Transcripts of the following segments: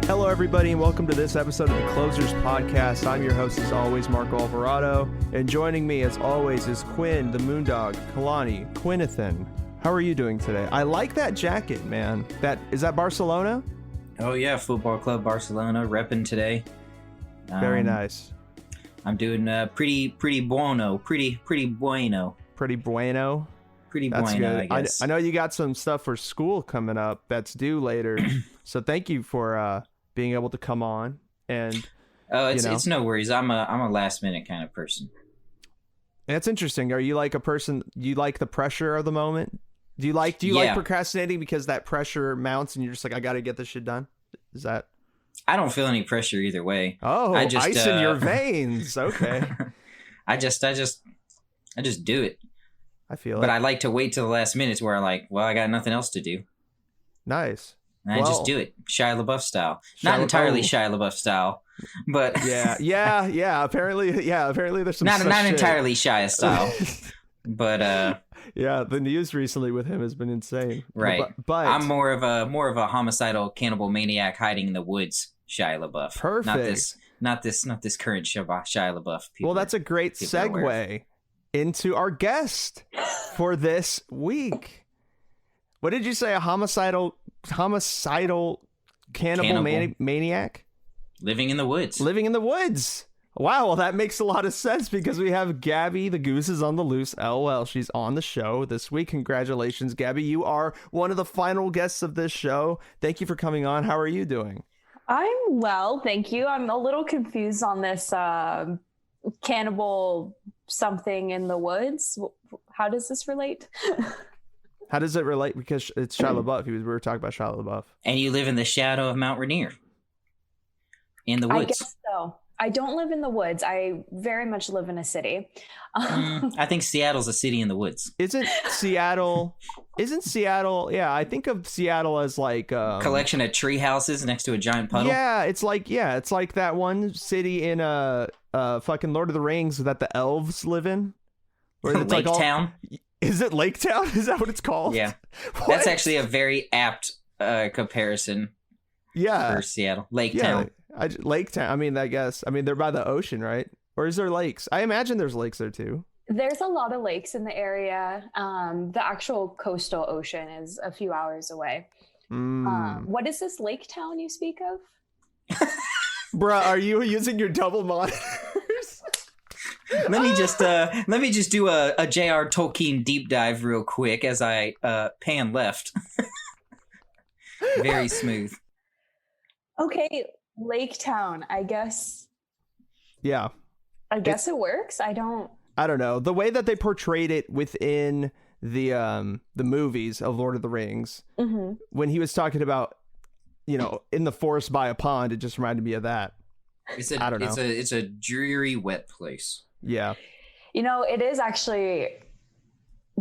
Hello, everybody, and welcome to this episode of the Closers Podcast. I'm your host, as always, Marco Alvarado, and joining me, as always, is Quinn, the Moondog, Kalani, Quinnathan. How are you doing today? I like that jacket, man. Is that Barcelona? Oh yeah, Football Club Barcelona, repping today. Very nice. I'm doing pretty bueno. Pretty bueno. Pretty bueno, Good. I guess. I know you got some stuff for school coming up that's due later, so thank you for being able to come on. And it's no worries. I'm a last minute kind of person. That's interesting. Are you like a person, you like the pressure of the moment? Do you like procrastinating because that pressure mounts and you're just like, I got to get this shit done? Is that? I don't feel any pressure either way. Oh, ice in your veins. Okay. I just do it. I feel it. But I like to wait till the last minute where I'm like, well, I got nothing else to do. Nice. And I just do it. Shia LaBeouf style. Not entirely Shia LaBeouf style, but yeah. Apparently there's some not shit. entirely Shia style. But yeah, the news recently with him has been insane. Right. But I'm more of a homicidal cannibal maniac hiding in the woods, Shia LaBeouf. Perfect. Not this current Shia LaBeouf. Well, that's a great segue into our guest for this week. What did you say? A homicidal cannibal maniac? Living in the woods. Wow, well, that makes a lot of sense because we have Gabby, the goose is on the loose, Elwell. She's on the show this week. Congratulations, Gabby. You are one of the final guests of this show. Thank you for coming on. How are you doing? I'm well, thank you. I'm a little confused on this cannibal something in the woods. How does this relate? How does it relate? Because it's Shia LaBeouf. We were talking about Shia LaBeouf. And you live in the shadow of Mount Rainier. In the woods. I guess so. I don't live in the woods. I very much live in a city. I think Seattle's a city in the woods. Isn't Seattle? Yeah, I think of Seattle as like collection of tree houses next to a giant puddle. Yeah, it's like that one city in fucking Lord of the Rings that the elves live in. Where it's Lake Town. Is it Lake Town? Is that what it's called? Yeah. That's actually a very apt comparison. Yeah. For Seattle. Lake Town. Lake Town. I mean, I guess. I mean, they're by the ocean, right? Or is there lakes? I imagine there's lakes there too. There's a lot of lakes in the area. The actual coastal ocean is a few hours away. What is this Lake Town you speak of? Bruh, are you using your double monitors? Let me just do a J.R. Tolkien deep dive real quick as I pan left. Very smooth. Okay, Lake Town, I guess. Yeah. I guess it works. I don't know. The way that they portrayed it within the movies of Lord of the Rings, when he was talking about, in the forest by a pond, it just reminded me of that. I don't know. It's a dreary, wet place. Yeah. It is actually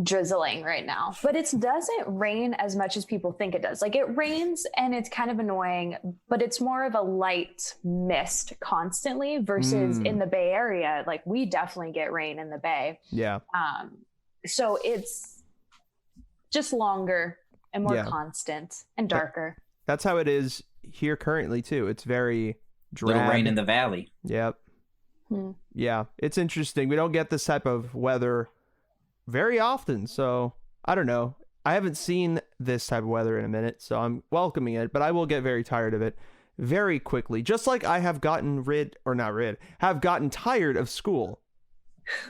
drizzling right now, but it doesn't rain as much as people think it does. Like, it rains and it's kind of annoying, but it's more of a light mist constantly versus in the Bay Area. Like, we definitely get rain in the Bay. Yeah. So it's just longer and more constant and darker. That's how it is here currently too. It's very drab. Little rain in the valley. Yep. Yeah, it's interesting. We don't get this type of weather very often, so I don't know. I haven't seen this type of weather in a minute, so I'm welcoming it, but I will get very tired of it very quickly. Just like I have gotten tired of school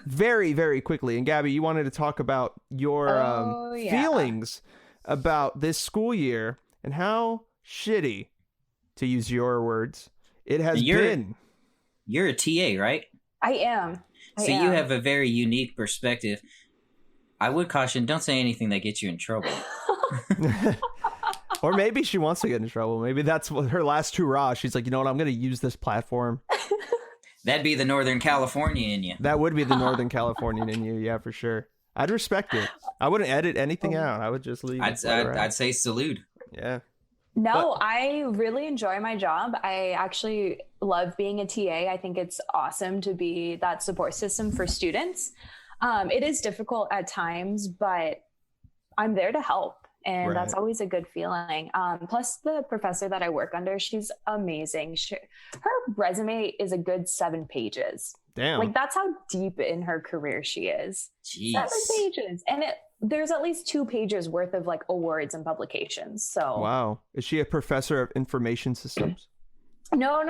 very, very quickly. And Gabby, you wanted to talk about your feelings about this school year and how shitty, to use your words, it has been. You're a TA, right? I am. You have a very unique perspective. I would caution, don't say anything that gets you in trouble. Or maybe she wants to get in trouble. Maybe that's what her last hurrah. She's like, you know what? I'm going to use this platform. That'd be the Northern California in you. That would be the Northern Californian in you, yeah, for sure. I'd respect it. I wouldn't edit anything out. I would just leave. I'd say salute. Yeah. No, I really enjoy my job. I actually love being a TA. I think it's awesome to be that support system for students. It is difficult at times, but I'm there to help. And that's always a good feeling. Plus, the professor that I work under, she's amazing. Her resume is a good 7 pages. Damn. Like, that's how deep in her career she is. Jeez. 7 pages. And there's at least 2 pages worth of like awards and publications. So wow. Is she a professor of information systems? No.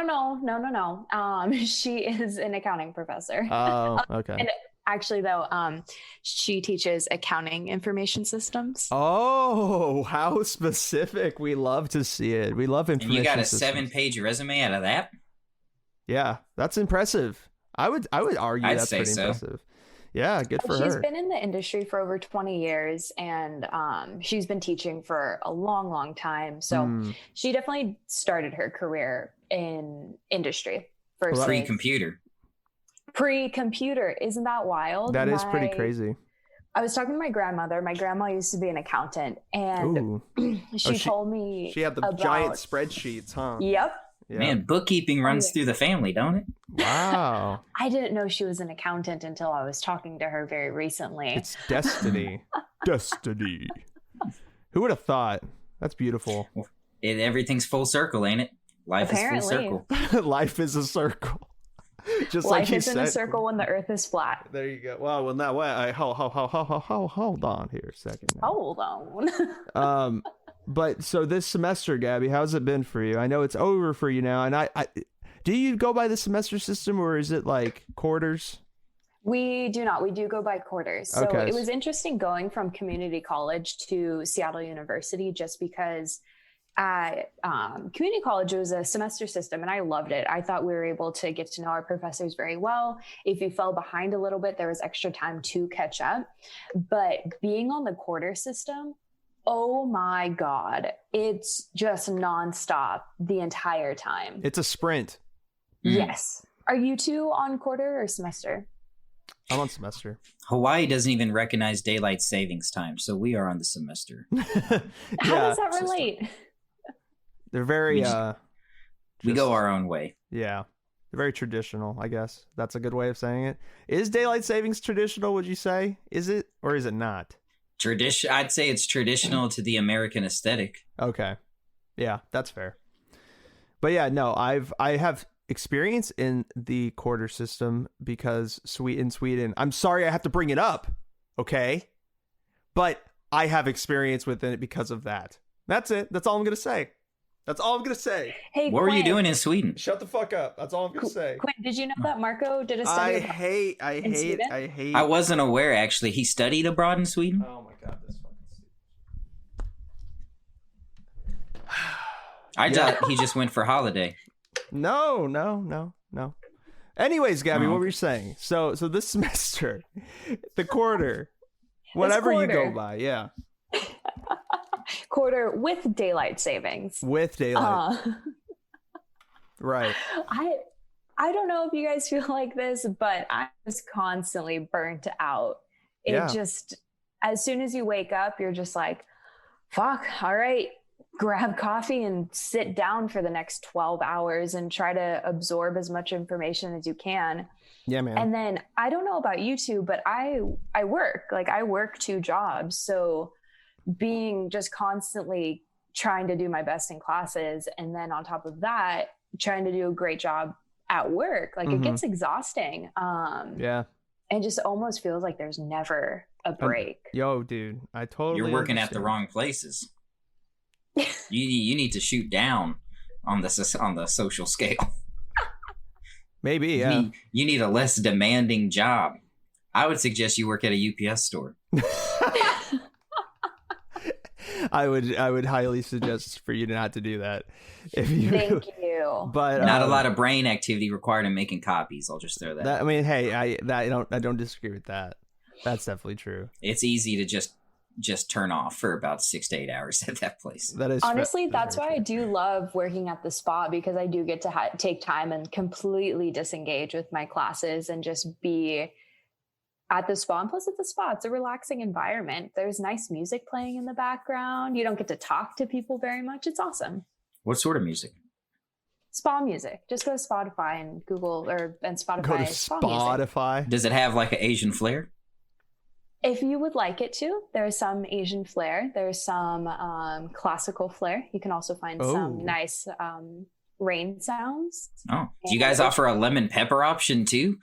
She is an accounting professor. Oh, okay. And actually, though, she teaches accounting information systems. Oh, how specific. We love to see it. We love information And you got a systems. 7-page resume out of that? Yeah, that's impressive. I would argue I'd that's say pretty so. impressive. Yeah, good for her. She's been in the industry for over 20 years, and she's been teaching for a long, long time. So she definitely started her career in industry. Pre-computer. Pre-computer. Isn't that wild? That is pretty crazy. I was talking to my grandmother. My grandma used to be an accountant, and she told me she had the giant spreadsheets, huh? Yep. Yeah. Man, bookkeeping runs through the family, don't it? Wow. I didn't know she was an accountant until I was talking to her very recently. It's destiny. Destiny. Who would have thought? That's beautiful. Everything's full circle, ain't it? Life Apparently. is full circle. Life is a circle. Just Life like you isn't said. a circle when the earth is flat. There you go. Well, in that way, hold on here a second. Now. Hold on. But so this semester, Gabby, how's it been for you? I know it's over for you now, and I do you go by the semester system or is it like quarters? We do not. We do go by quarters. So Okay. it was interesting going from community college to Seattle University just because at community college it was a semester system and I loved it. I thought we were able to get to know our professors very well. If you fell behind a little bit, there was extra time to catch up. But being on the quarter system, oh my God, it's just nonstop the entire time. It's a sprint. Yes. Are you two on quarter or semester? I'm on semester. Hawaii doesn't even recognize daylight savings time, so we are on the semester. How does that relate? They're very we go our own way. Yeah. They're very traditional, I guess. That's a good way of saying it. Is daylight savings traditional, would you say? Is it or is it not? I'd say it's traditional to the American aesthetic. Okay. Yeah, that's fair. But yeah, no, I have experience in the quarter system because in Sweden, I'm sorry I have to bring it up, okay? But I have experience within it because of that. That's it. That's all I'm going to say. That's all I'm going to say. Hey, what were you doing in Sweden? Shut the fuck up. That's all I'm going to say. Quinn, did you know that Marco did a study I hate. I wasn't aware, actually. He studied abroad in Sweden? Oh my God, this fucking I thought he just went for holiday. No. Anyways, Gabby, what were you saying? So this semester, the quarter, whatever you go by, yeah. quarter with daylight savings. With daylight. Right. I don't know if you guys feel like this, but I was constantly burnt out. It just, as soon as you wake up, you're just like, fuck, all right, grab coffee and sit down for the next 12 hours and try to absorb as much information as you can. Yeah, man. And then I don't know about you two, but I work 2 jobs. So being just constantly trying to do my best in classes. And then on top of that, trying to do a great job at work, like it gets exhausting. Yeah. It just almost feels like there's never a break. Yo, dude, I totally You're working at the understand. wrong places. You need to shoot down on the social scale. Maybe, yeah. You need a less demanding job. I would suggest you work at a UPS store. I would highly suggest for you not to do that. If you Thank you. But not a lot of brain activity required in making copies. I'll just throw that. I mean, hey, I don't disagree with that. That's definitely true. It's easy to just just turn off for about 6 to 8 hours at that place. That is honestly, that's why I do love working at the spa, because I do get to take time and completely disengage with my classes and just be at the spa. And plus, at the spa, it's a relaxing environment. There's nice music playing in the background. You don't get to talk to people very much. It's awesome. What sort of music? Spa music. Just go to Spotify and Google and Spotify. Go to spa Spotify. music. Does it have like an Asian flair? If you would like it to, there's some Asian flair. There's some classical flair. You can also find some nice rain sounds. Oh, do you guys offer a lemon pepper option too?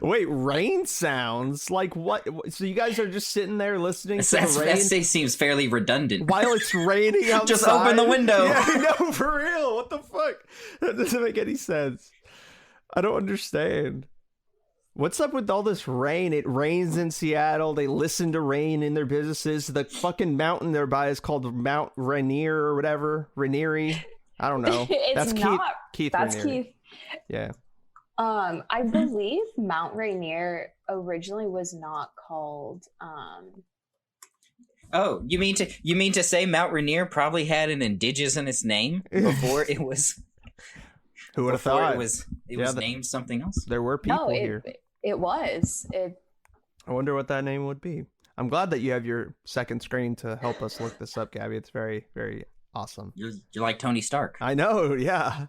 Wait, rain sounds? Like what? So you guys are just sitting there listening to the rain? That seems fairly redundant. While it's raining outside? Just open the window. Yeah, no, for real. What the fuck? That doesn't make any sense. I don't understand. What's up with all this rain? It rains in Seattle. They listen to rain in their businesses. The fucking mountain nearby is called Mount Rainier or whatever. Rainieri. I don't know. That's not Keith. That's Raniere. Keith. Yeah. I believe Mount Rainier originally was not called. Oh, you mean to say Mount Rainier probably had an indigenous name before it was? Who would have thought it was named something else? There were people here. It was. I wonder what that name would be. I'm glad that you have your second screen to help us look this up, Gabby. It's very, very awesome. You're like Tony Stark. I know, yeah.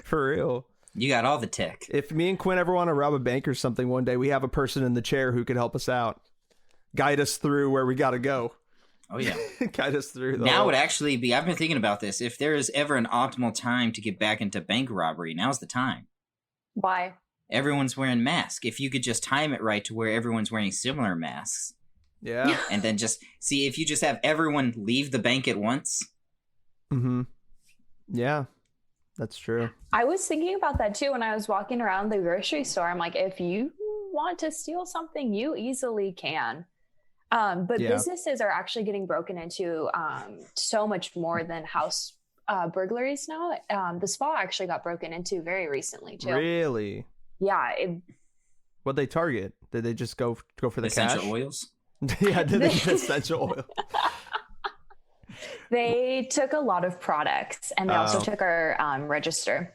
For real. You got all the tech. If me and Quinn ever want to rob a bank or something one day, we have a person in the chair who could help us out. Guide us through where we got to go. Oh, yeah. Guide us through. Now would actually be, I've been thinking about this. If there is ever an optimal time to get back into bank robbery, now's the time. Why? Everyone's wearing masks. If you could just time it right to where everyone's wearing similar masks. Yeah. And then just see if you just have everyone leave the bank at once. Mm-hmm. Yeah. That's true. I was thinking about that too when I was walking around the grocery store. I'm like, if you want to steal something, you easily can. But businesses are actually getting broken into so much more than house burglaries now. The spa actually got broken into very recently too. Really? Yeah. What'd they target? Did they just go for the essential cash? Oils? Yeah, did they get essential oil? They took a lot of products, and they also took our register.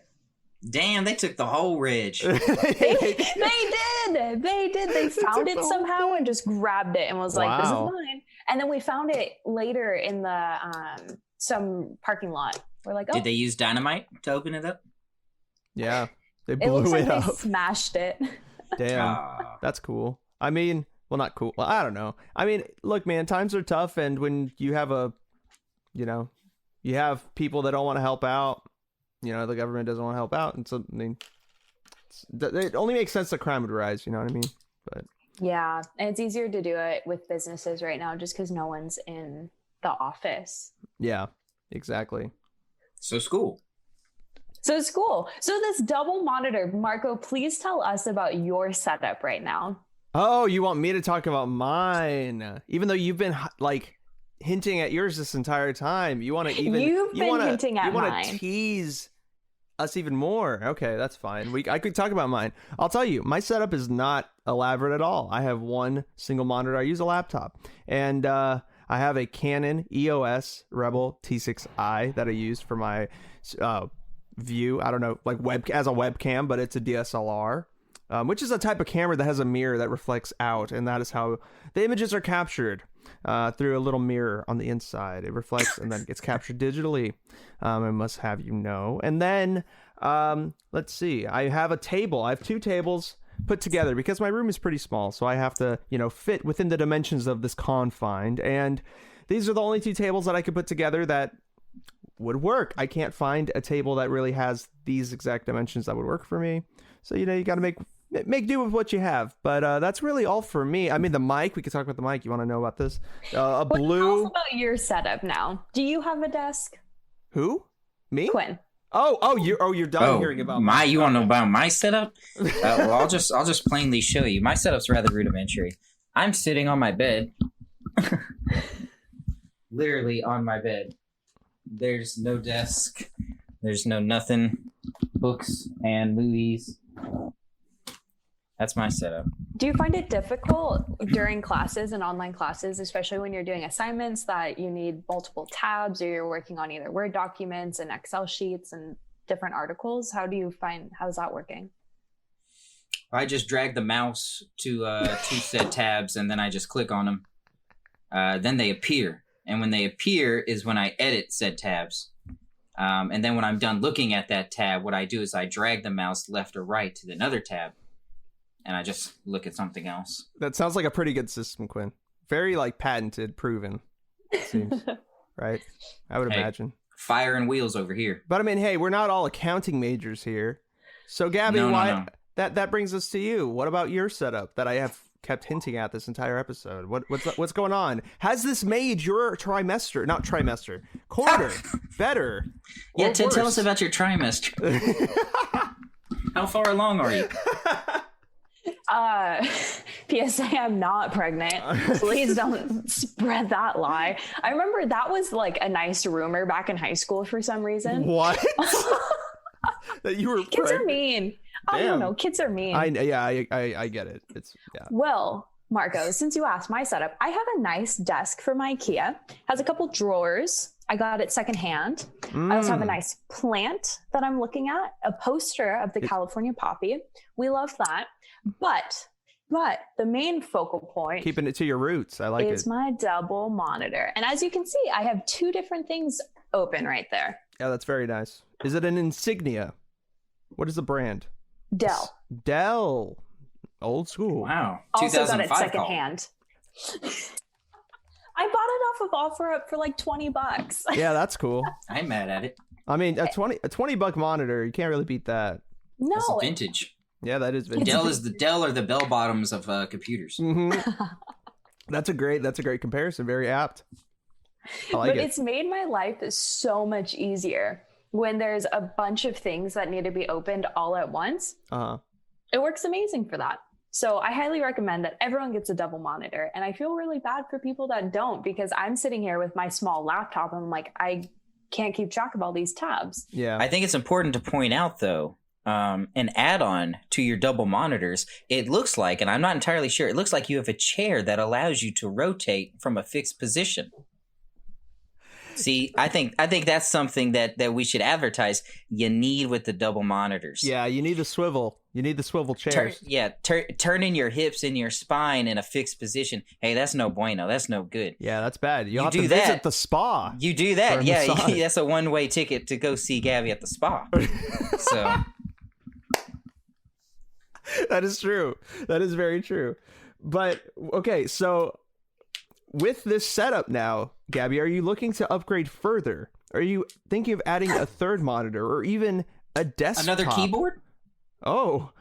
Damn, they took the whole ridge. They did. They found it somehow and just grabbed it and was like, "This is mine." And then we found it later in the some parking lot. We're like, "Oh." Did they use dynamite to open it up? Yeah, they It blew looks like it up. they smashed it. Damn, that's cool. I mean, well, not cool. Well, I don't know. I mean, look, man, times are tough, and when you have you have people that don't want to help out. The government doesn't want to help out, and so it only makes sense that crime would rise. You know what I mean? But yeah, and it's easier to do it with businesses right now, just because no one's in the office. Yeah, exactly. So school. So this double monitor, Marco, please tell us about your setup right now. Oh, you want me to talk about mine? Even though you've been hinting at yours this entire time, you want to even hinting at mine. Tease us even more. Okay, that's fine. I could talk about mine. I'll tell you, my setup is not elaborate at all. I have one single monitor. I use a laptop, and I have a Canon EOS Rebel T6i that I use for my view. I don't know, like as a webcam, but it's a DSLR. Which is a type of camera that has a mirror that reflects out, and that is how the images are captured through a little mirror on the inside. It reflects and then gets captured digitally. I must have you know. And then, let's see. I have a table. I have two tables put together because my room is pretty small, so I have to, fit within the dimensions of this confined. And these are the only two tables that I could put together that would work. I can't find a table that really has these exact dimensions that would work for me. So, you got to make do with what you have. But that's really all for me. I mean, the mic, we could talk about the mic. You want to know about this? Tell us about your setup now. Do you have a desk? Who? Me? Quinn. You're done hearing about you want to know about my setup? Well, I'll just plainly show you. My setup's rather rudimentary. I'm sitting on my bed. Literally on my bed. There's no desk. There's no nothing. Books and movies. That's my setup. Do you find it difficult during classes and online classes, especially when you're doing assignments that you need multiple tabs, or you're working on either Word documents and Excel sheets and different articles? How's that working? I just drag the mouse to said tabs, and then I just click on them. Then they appear. And when they appear is when I edit said tabs. And then when I'm done looking at that tab, what I do is I drag the mouse left or right to another tab. And I just look at something else. That sounds like a pretty good system, Quinn. Very like patented, proven, it seems. Right? I would imagine. Fire and wheels over here. But I mean, hey, we're not all accounting majors here. So Gabby, No. That brings us to you. What about your setup that I have kept hinting at this entire episode? What's going on? Has this made your quarter better? Yeah, tell us about your trimester. How far along are you? PSA, I'm not pregnant. Please don't spread that lie. I remember that was like a nice rumor back in high school for some reason. What? That you were kids are mean. Damn. I don't know. Kids are mean. I get it. Well, Marco, since you asked my setup, I have a nice desk from IKEA. Has a couple drawers. I got it secondhand. I also have a nice plant that I'm looking at, a poster of the California poppy. We love that. But the main focal point, keeping it to your roots. I like it. Is my double monitor. And as you can see, I have two different things open right there. Yeah, that's very nice. Is it an insignia? What is the brand? Dell. Old school. Wow. Also got it secondhand. I bought it off of OfferUp for like $20. Yeah, that's cool. I ain't mad at it. I mean, a $20 monitor, you can't really beat that. No. That's vintage. Yeah, that is vintage. Dell are the bell bottoms of computers. Mm-hmm. That's a great comparison. Very apt. I like but it. It's made my life so much easier when there's a bunch of things that need to be opened all at once. It works amazing for that. So I highly recommend that everyone gets a double monitor. And I feel really bad for people that don't, because I'm sitting here with my small laptop and I'm like, I can't keep track of all these tabs. Yeah. I think it's important to point out, though, an add-on to your double monitors, it looks like, and I'm not entirely sure, it looks like you have a chair that allows you to rotate from a fixed position. See, I think that's something that we should advertise. You need with the double monitors. Yeah, you need the swivel. You need the swivel chairs. Turning your hips and your spine in a fixed position. Hey, that's no bueno. That's no good. Yeah, that's bad. You'll have do to that. visit the spa. You do that. Yeah, that's a one-way ticket to go see Gabby at the spa. So that is true. That is very true. But okay, so with this setup now, Gabby, are you looking to upgrade further? Are you thinking of adding a third monitor or even a desktop? Another keyboard? Oh,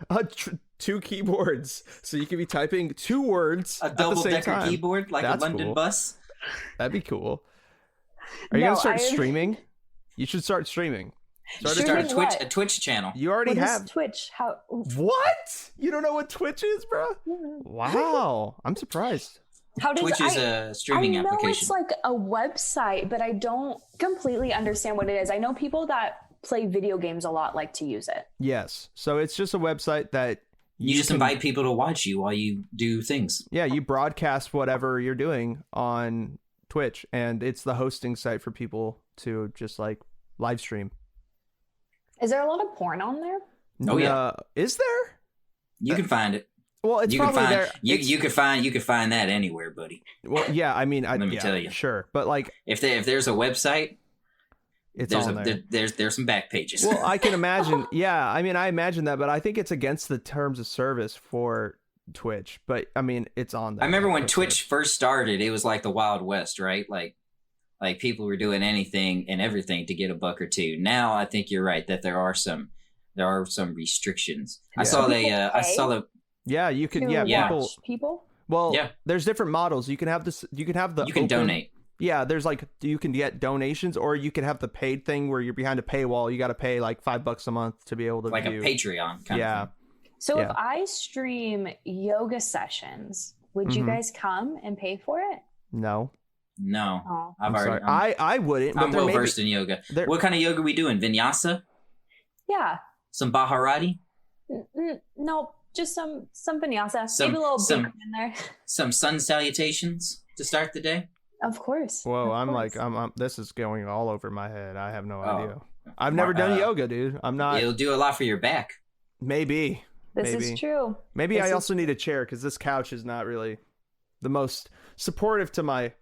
two keyboards. So you can be typing two words at the same time. A double-decker keyboard like a London bus? That'd be cool. Are you going to start streaming? You should start streaming. Start a Twitch channel. You already have Twitch. How? What? You don't know what Twitch is, bro? Wow. I'm surprised. Twitch is a streaming application. I know it's like a website, but I don't completely understand what it is. I know people that play video games a lot like to use it. Yes. So it's just a website that you just invite people to watch you while you do things. Yeah, you broadcast whatever you're doing on Twitch, and it's the hosting site for people to just like live stream. Is there a lot of porn on there? Oh yeah. Is there? You can find it. Well, it's probably there. You could find that anywhere, buddy. Well, yeah. I mean, let me tell you. Sure, but like, if there's a website, there's on there. There's some back pages. Well, I can imagine. Yeah, I mean, I imagine that, but I think it's against the terms of service for Twitch. But I mean, it's on there. I remember when Twitch first started, it was like the Wild West, right? Like people were doing anything and everything to get a buck or two. Now, I think you're right that there are some restrictions. Yeah. I saw the. Yeah, you can. People. Well, yeah. There's different models. You can have this. You can have the. You can donate. Yeah, there's like you can get donations, or you can have the paid thing where you're behind a paywall. You got to pay like $5 a month to be able to like view. A Patreon kind of thing. So if I stream yoga sessions, would you guys come and pay for it? No. Oh, I wouldn't. But I'm well versed in yoga. What kind of yoga are we doing? Vinyasa? Yeah. Some Bharati? No. just some vinyasa, Some- maybe a little some- beat in there. Some sun salutations to start the day. Of course. Whoa, of I'm course. like, I'm this is going all over my head. I have no Oh. idea. I've never done yoga, dude. I'm not. It'll do a lot for your back. Maybe. This maybe. is true. Maybe This I is- also need a chair because this couch is not really the most supportive to my,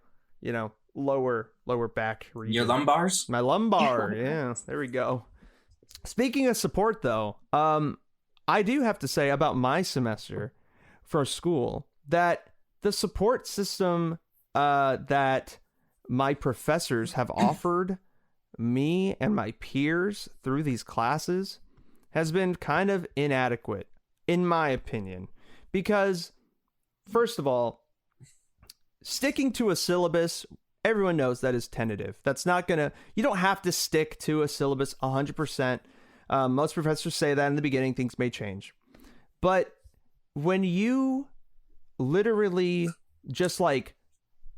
lower back region. Your lumbars? My lumbar. Yeah, there we go. Speaking of support, though, I do have to say about my semester for school that the support system that my professors have offered me and my peers through these classes has been kind of inadequate, in my opinion. Because, first of all, sticking to a syllabus, everyone knows that is tentative. That's not gonna, you don't have to stick to a syllabus 100%. Most professors say that in the beginning, things may change. But when you literally just like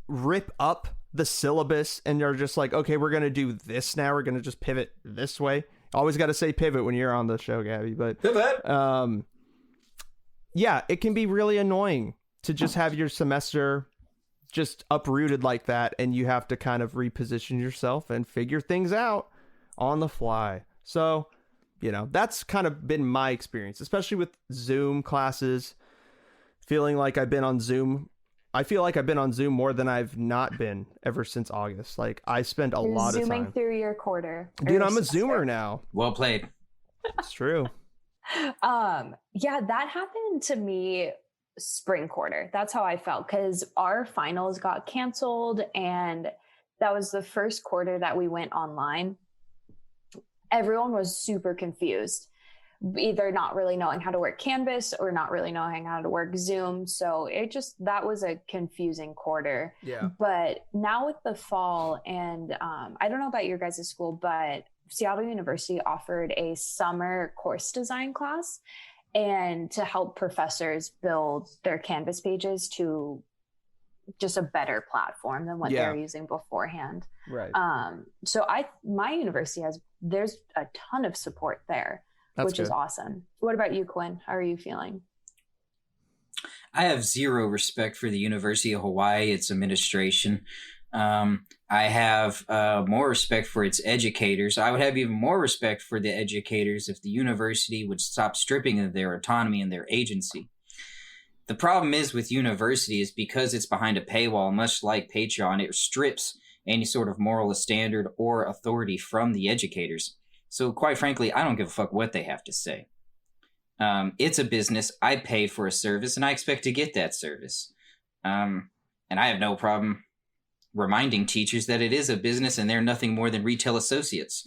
rip up the syllabus and you're just like, okay, we're going to do this now. We're going to just pivot this way. Always got to say pivot when you're on the show, Gabby. But Pivot. yeah, it can be really annoying to just have your semester just uprooted like that. And you have to kind of reposition yourself and figure things out on the fly. So, that's kind of been my experience, especially with Zoom classes, feeling like I've been on Zoom. I feel like I've been on Zoom more than I've not been ever since August. Like, I spend a lot of Zooming time. through your quarter. or Dude, your I'm a semester. Zoomer now. Well played. It's true. Yeah, that happened to me spring quarter. That's how I felt because our finals got canceled and that was the first quarter that we went online. Everyone was super confused, either not really knowing how to work Canvas or not really knowing how to work Zoom. So that was a confusing quarter. Yeah. But now with the fall, and I don't know about your guys' school, but Seattle University offered a summer course design class and to help professors build their Canvas pages to just a better platform than what Yeah. they're using beforehand. Right. So my university there's a ton of support there, That's which is good. awesome. What about you, Quinn? How are you feeling? I have zero respect for the University of Hawaii, its administration. I have more respect for its educators. I would have even more respect for the educators if the university would stop stripping of their autonomy and their agency. The problem is with university is because it's behind a paywall, much like Patreon, it strips any sort of moral standard or authority from the educators. So quite frankly, I don't give a fuck what they have to say. It's a business. I paid for a service and I expect to get that service. And I have no problem reminding teachers that it is a business and they're nothing more than retail associates,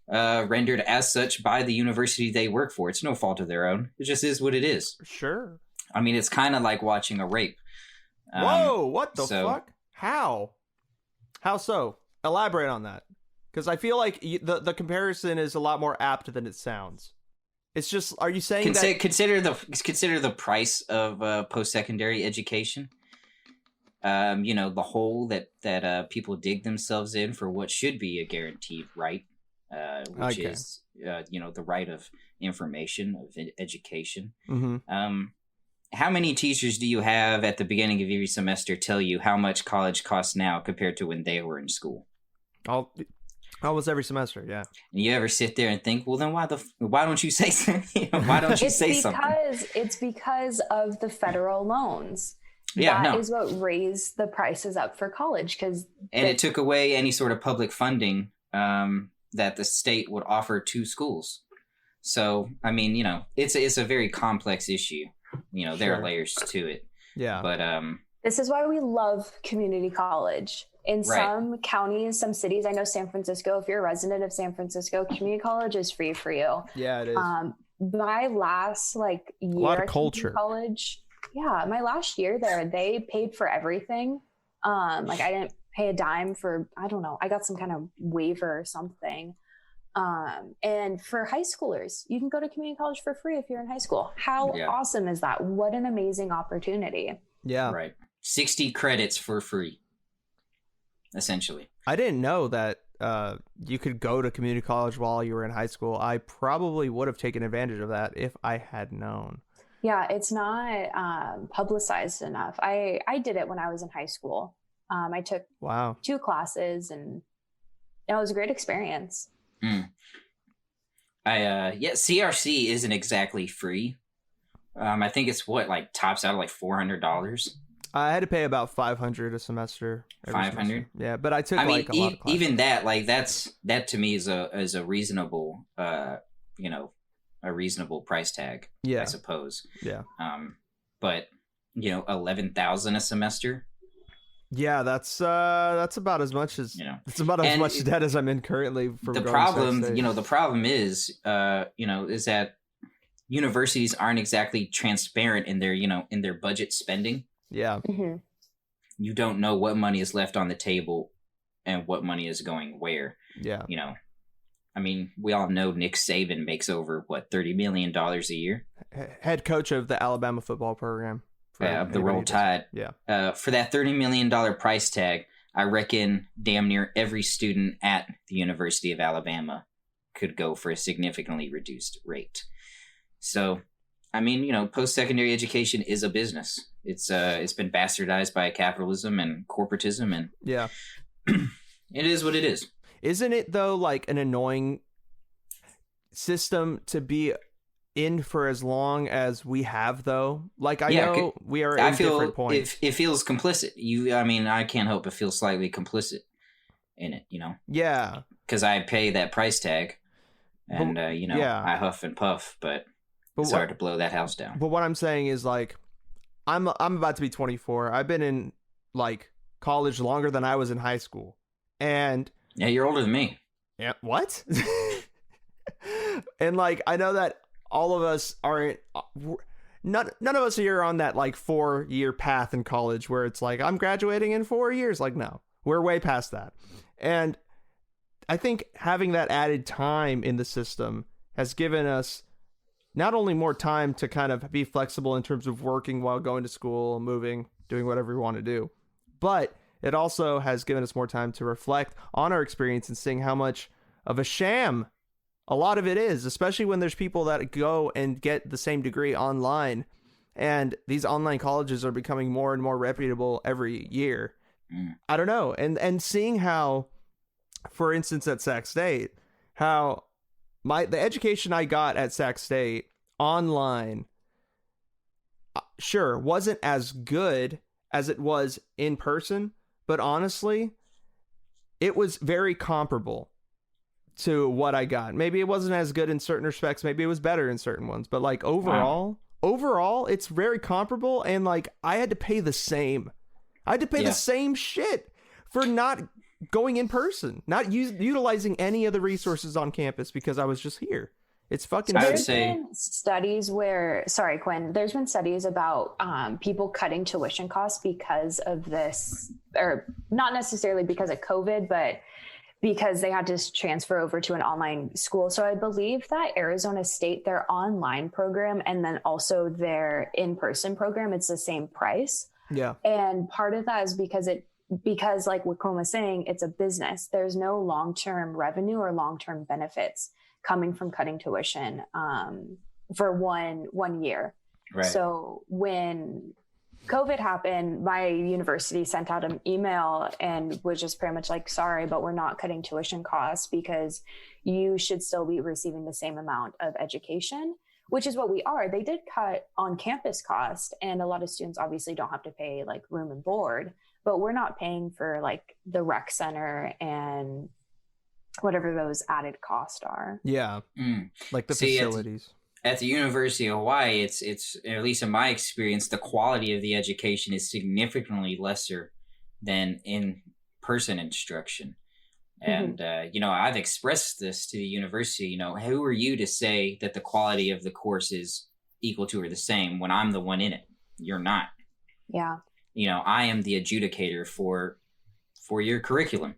rendered as such by the university they work for. It's no fault of their own. It just is what it is. Sure. I mean, it's kind of like watching a rape. Whoa, what the so- fuck? How? How so? Elaborate on that. Because I feel like the comparison is a lot more apt than it sounds. It's just, are you saying that... Consider the price of post-secondary education. The hole that people dig themselves in for what should be a guaranteed right, which Okay. is the right of information, of education. Mm-hmm. How many teachers do you have at the beginning of every semester tell you how much college costs now compared to when they were in school? Almost every semester, yeah. And you ever sit there and think, well, then why don't you say something? Why don't you say something? It's because of the federal loans. Yeah, That no. is what raised the prices up for college because And it took away any sort of public funding that the state would offer to schools. So, I mean, it's a very complex issue. There Sure. are layers to it. Yeah. But this is why we love community college. In Right. some counties, some cities, I know San Francisco, if you're a resident of San Francisco, community college is free for you. Yeah, it is. My last year lot of at culture. community college, my last year there, they paid for everything. I didn't pay a dime for, I don't know, I got some kind of waiver or something. And for high schoolers, you can go to community college for free if you're in high school. How Yeah. awesome is that? What an amazing opportunity. yeah. right, 60 credits for free, essentially. I didn't know that you could go to community college while you were in high school. I probably would have taken advantage of that if I had known. Yeah, it's not publicized enough. I did it when I was in high school. I took Wow. 2 classes, and it was a great experience. CRC isn't exactly free. I think it's like tops out of like $400. I had to pay about $500 a semester. 500. Yeah, but I took I mean, like a lot of classes. even that, like that to me is a reasonable, a reasonable price tag. Yeah, I suppose. Yeah. But $11,000 a semester. Yeah, that's about as much as it's about as much debt as I'm in currently. From the problem, the problem is that universities aren't exactly transparent in their budget spending. Yeah. Mm-hmm. You don't know what money is left on the table and what money is going where. Yeah. I mean, we all know Nick Saban makes over $30 million a year. Head coach of the Alabama football program. Of the Roll Tide. Yeah. For that $30 million price tag, I reckon damn near every student at the University of Alabama could go for a significantly reduced rate. So, I mean, post-secondary education is a business. It's been bastardized by capitalism and corporatism, and yeah, it is what it is. Isn't it though like an annoying system to be in for as long as we have though? Like I know we are at different points. It feels complicit. I can't help but feel slightly complicit in it. Yeah, because I pay that price tag, and I huff and puff, but it's hard to blow that house down. But what I'm saying is like, I'm about to be 24. I've been in like college longer than I was in high school, and yeah, you're older than me. Yeah, what? And like I know that all of us aren't. None of us here are on that like 4-year path in college where it's like I'm graduating in 4 years. Like no, we're way past that, and I think having that added time in the system has given us not only more time to kind of be flexible in terms of working while going to school, moving, doing whatever we want to do, but it also has given us more time to reflect on our experience and seeing how much of a sham a lot of it is, especially when there's people that go and get the same degree online, and these online colleges are becoming more and more reputable every year. I don't know. And seeing how, for instance, at Sac State, how the education I got at Sac State online, sure, wasn't as good as it was in person, but honestly, it was very comparable to what I got. Maybe it wasn't as good in certain respects, maybe it was better in certain ones, but like overall, it's very comparable. And like I had to pay the same. I had to pay the same shit for not going in person, not utilizing any of the resources on campus because I was just here. It's fucking. So there's been studies where, sorry, Quinn, there's been studies about people cutting tuition costs because of this, or not necessarily because of COVID, but because they had to transfer over to an online school. So I believe that Arizona State, their online program and then also their in-person program, it's the same price. Yeah. And part of that is because like what Quinn was saying, it's a business. There's no long-term revenue or long-term benefits coming from cutting tuition for one year. Right. So when COVID happened, my university sent out an email and was just pretty much like, sorry, but we're not cutting tuition costs because you should still be receiving the same amount of education, which is what we are. They did cut on campus cost, and a lot of students obviously don't have to pay like room and board, but we're not paying for like the rec center and whatever those added costs are. Yeah. Like the facilities. At the University of Hawaii, it's at least in my experience, the quality of the education is significantly lesser than in-person instruction. And, I've expressed this to the university, who are you to say that the quality of the course is equal to or the same when I'm the one in it? You're not. Yeah. I am the adjudicator for your curriculum.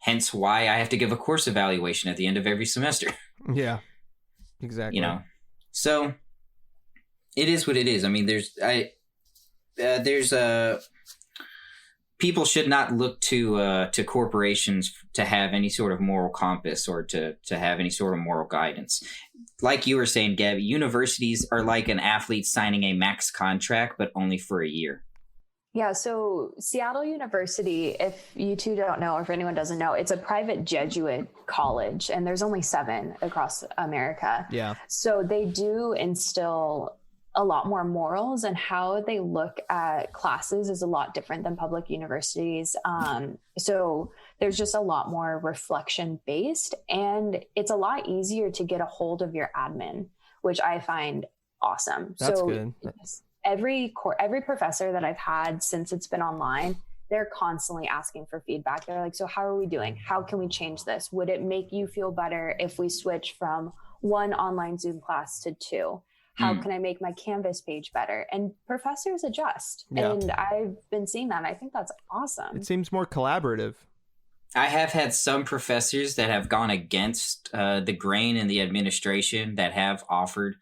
Hence why I have to give a course evaluation at the end of every semester. Yeah, exactly. So it is what it is. I mean, there's people should not look to corporations to have any sort of moral compass or to have any sort of moral guidance. Like you were saying, Gabby, universities are like an athlete signing a max contract, but only for a year. Yeah, so Seattle University, if you two don't know, or if anyone doesn't know, it's a private Jesuit college, and there's only 7 across America. Yeah. So they do instill a lot more morals, and how they look at classes is a lot different than public universities. So there's just a lot more reflection based, and it's a lot easier to get a hold of your admin, which I find awesome. That's so good. Every professor that I've had since it's been online, they're constantly asking for feedback. They're like, so how are we doing? How can we change this? Would it make you feel better if we switch from 1 online Zoom class to 2? How can I make my Canvas page better? And professors adjust. Yeah. And I've been seeing that. And I think that's awesome. It seems more collaborative. I have had some professors that have gone against the grain in the administration that have offered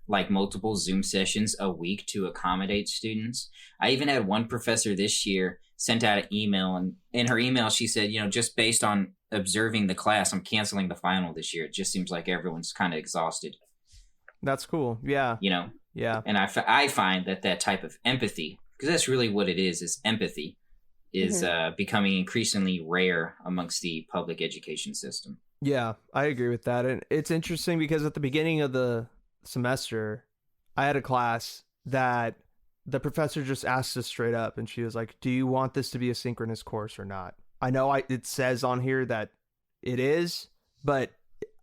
like multiple Zoom sessions a week to accommodate students. I even had one professor this year sent out an email, and in her email she said, just based on observing the class, I'm canceling the final this year. It just seems like everyone's kind of exhausted. That's cool. Yeah. Yeah. And I find that type of empathy, because that's really what it is empathy, is becoming increasingly rare amongst the public education system. Yeah, I agree with that. And it's interesting because at the beginning of the semester, I had a class that the professor just asked us straight up, and she was like, do you want this to be a synchronous course or not? I know it says on here that it is, but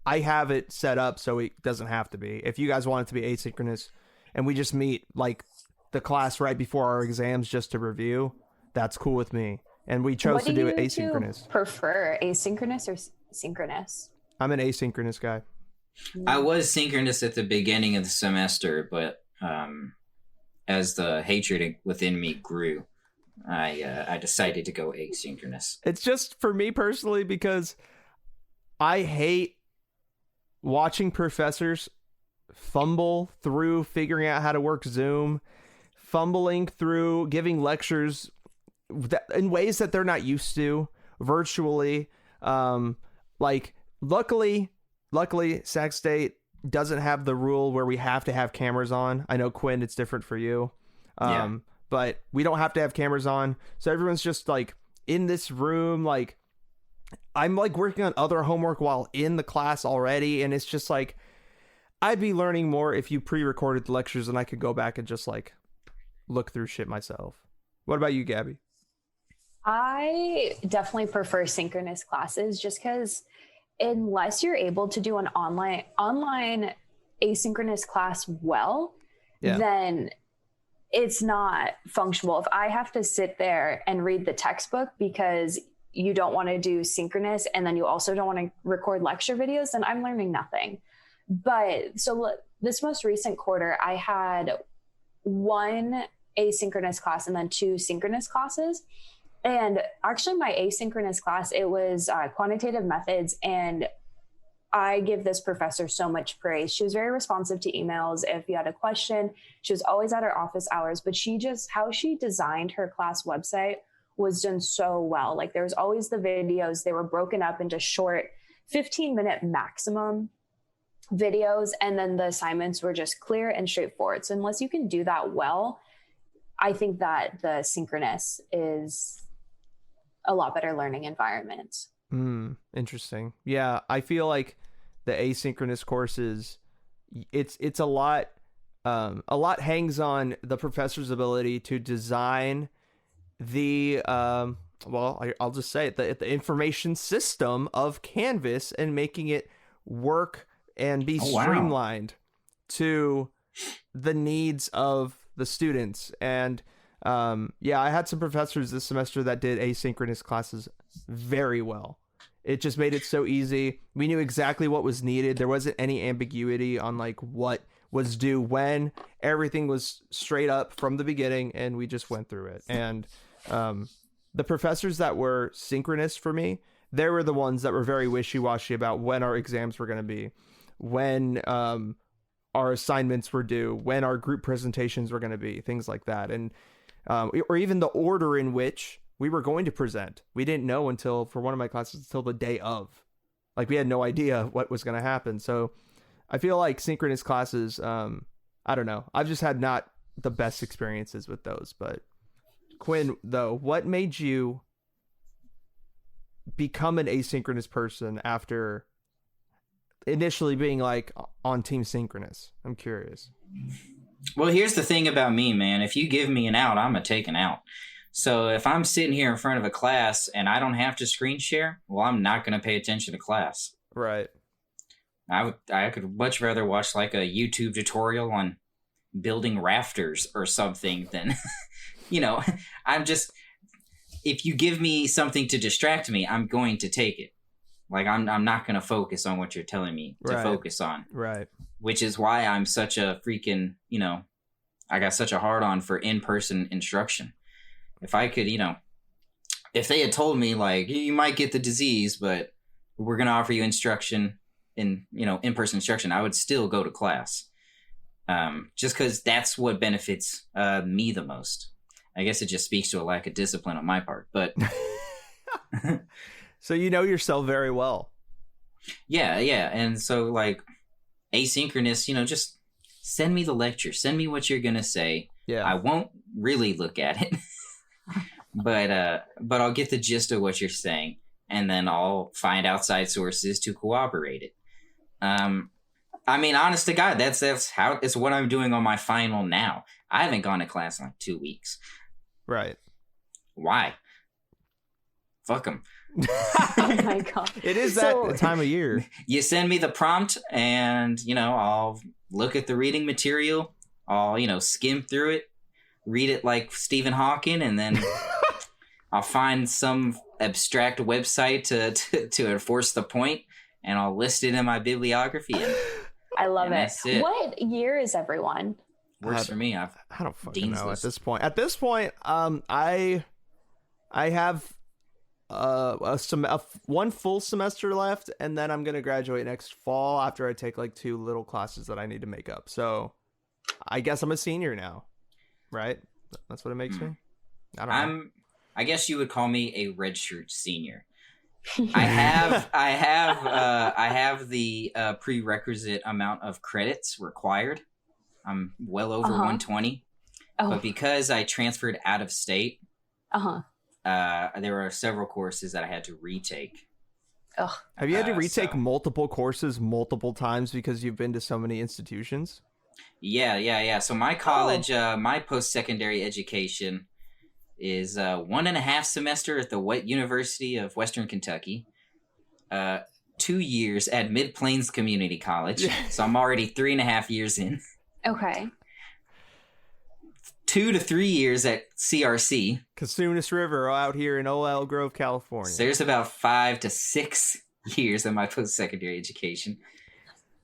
I have it set up so it doesn't have to be. If you guys want it to be asynchronous and we just meet like the class right before our exams just to review, that's cool with me. And we chose to do it asynchronous. Prefer asynchronous or synchronous? I'm an asynchronous guy. I was synchronous at the beginning of the semester, but as the hatred within me grew, I decided to go asynchronous. It's just for me personally because I hate watching professors fumble through figuring out how to work Zoom, fumbling through giving lectures in ways that they're not used to virtually. Luckily, Sac State doesn't have the rule where we have to have cameras on. I know, Quinn, it's different for you. But we don't have to have cameras on. So everyone's just like in this room, like I'm like working on other homework while in the class already. And it's just like, I'd be learning more if you pre-recorded the lectures and I could go back and just like look through shit myself. What about you, Gabby? I definitely prefer synchronous classes just because unless you're able to do an online asynchronous class well, then it's not functional. If I have to sit there and read the textbook because you don't want to do synchronous and then you also don't want to record lecture videos, then I'm learning nothing. But so this most recent quarter, I had 1 asynchronous class and then 2 synchronous classes. And actually my asynchronous class, it was quantitative methods. And I give this professor so much praise. She was very responsive to emails. If you had a question, she was always at her office hours, but how she designed her class website was done so well. Like there was always the videos, they were broken up into short 15-minute maximum videos. And then the assignments were just clear and straightforward. So unless you can do that well, I think that the synchronous is a lot better learning environment. Interesting. Yeah, I feel like the asynchronous courses, it's a lot hangs on the professor's ability to design the I'll just say it, the information system of Canvas and making it work and be streamlined to the needs of the students. And I had some professors this semester that did asynchronous classes very well. It just made it so easy. We knew exactly what was needed. There wasn't any ambiguity on like what was due when. Everything was straight up from the beginning and we just went through it. And the professors that were synchronous for me, they were the ones that were very wishy-washy about when our exams were going to be, when our assignments were due, when our group presentations were going to be, things like that. And or even the order in which we were going to present. We didn't know until, for one of my classes, until the day of. Like, we had no idea what was going to happen. So I feel like synchronous classes, I don't know. I've just had not the best experiences with those. But Quinn, though, what made you become an asynchronous person after initially being like on team synchronous? I'm curious. Well, here's the thing about me, man. If you give me an out, I'm going to take an out. So if I'm sitting here in front of a class and I don't have to screen share, well, I'm not going to pay attention to class. Right. I could much rather watch like a YouTube tutorial on building rafters or something than, if you give me something to distract me, I'm going to take it. Like, I'm not going to focus on what you're telling me to focus on. Right. Which is why I'm such a freaking, I got such a hard on for in-person instruction. If I could, if they had told me like, you might get the disease, but we're going to offer you instruction in-person instruction, I would still go to class. Just because that's what benefits me the most. I guess it just speaks to a lack of discipline on my part, but. So you know yourself very well. Yeah. And so like asynchronous, just send me the lecture, send me what you're going to say. Yeah. I won't really look at it. But I'll get the gist of what you're saying, and then I'll find outside sources to corroborate it. I mean, honest to God, that's how it's what I'm doing on my final now. I haven't gone to class in like 2 weeks. Right. Why? Fuck them. Oh my God. It is that time of year. You send me the prompt, and I'll look at the reading material. I'll skim through it, read it like Stephen Hawking, and then I'll find some abstract website to enforce the point, and I'll list it in my bibliography. I love it. What year is everyone? Works for me. I don't fucking know at this point. At this point, I have one full semester left, and then I'm gonna graduate next fall after I take like 2 little classes that I need to make up. So I guess I'm a senior now, right? That's what it makes me. I don't know. I guess you would call me a redshirt senior. I have the prerequisite amount of credits required. I'm well over 120. Oh. But because I transferred out of state, there were several courses that I had to retake. Ugh. Have you had to retake multiple courses multiple times because you've been to so many institutions? Yeah. So my college, my post-secondary education is 1.5 semester at the University of Western Kentucky, 2 years at Mid-Plains Community College. So I'm already 3.5 years in. Okay. 2 to 3 years at CRC. Casunas River out here in OL Grove, California. So there's about 5 to 6 years of my post-secondary education.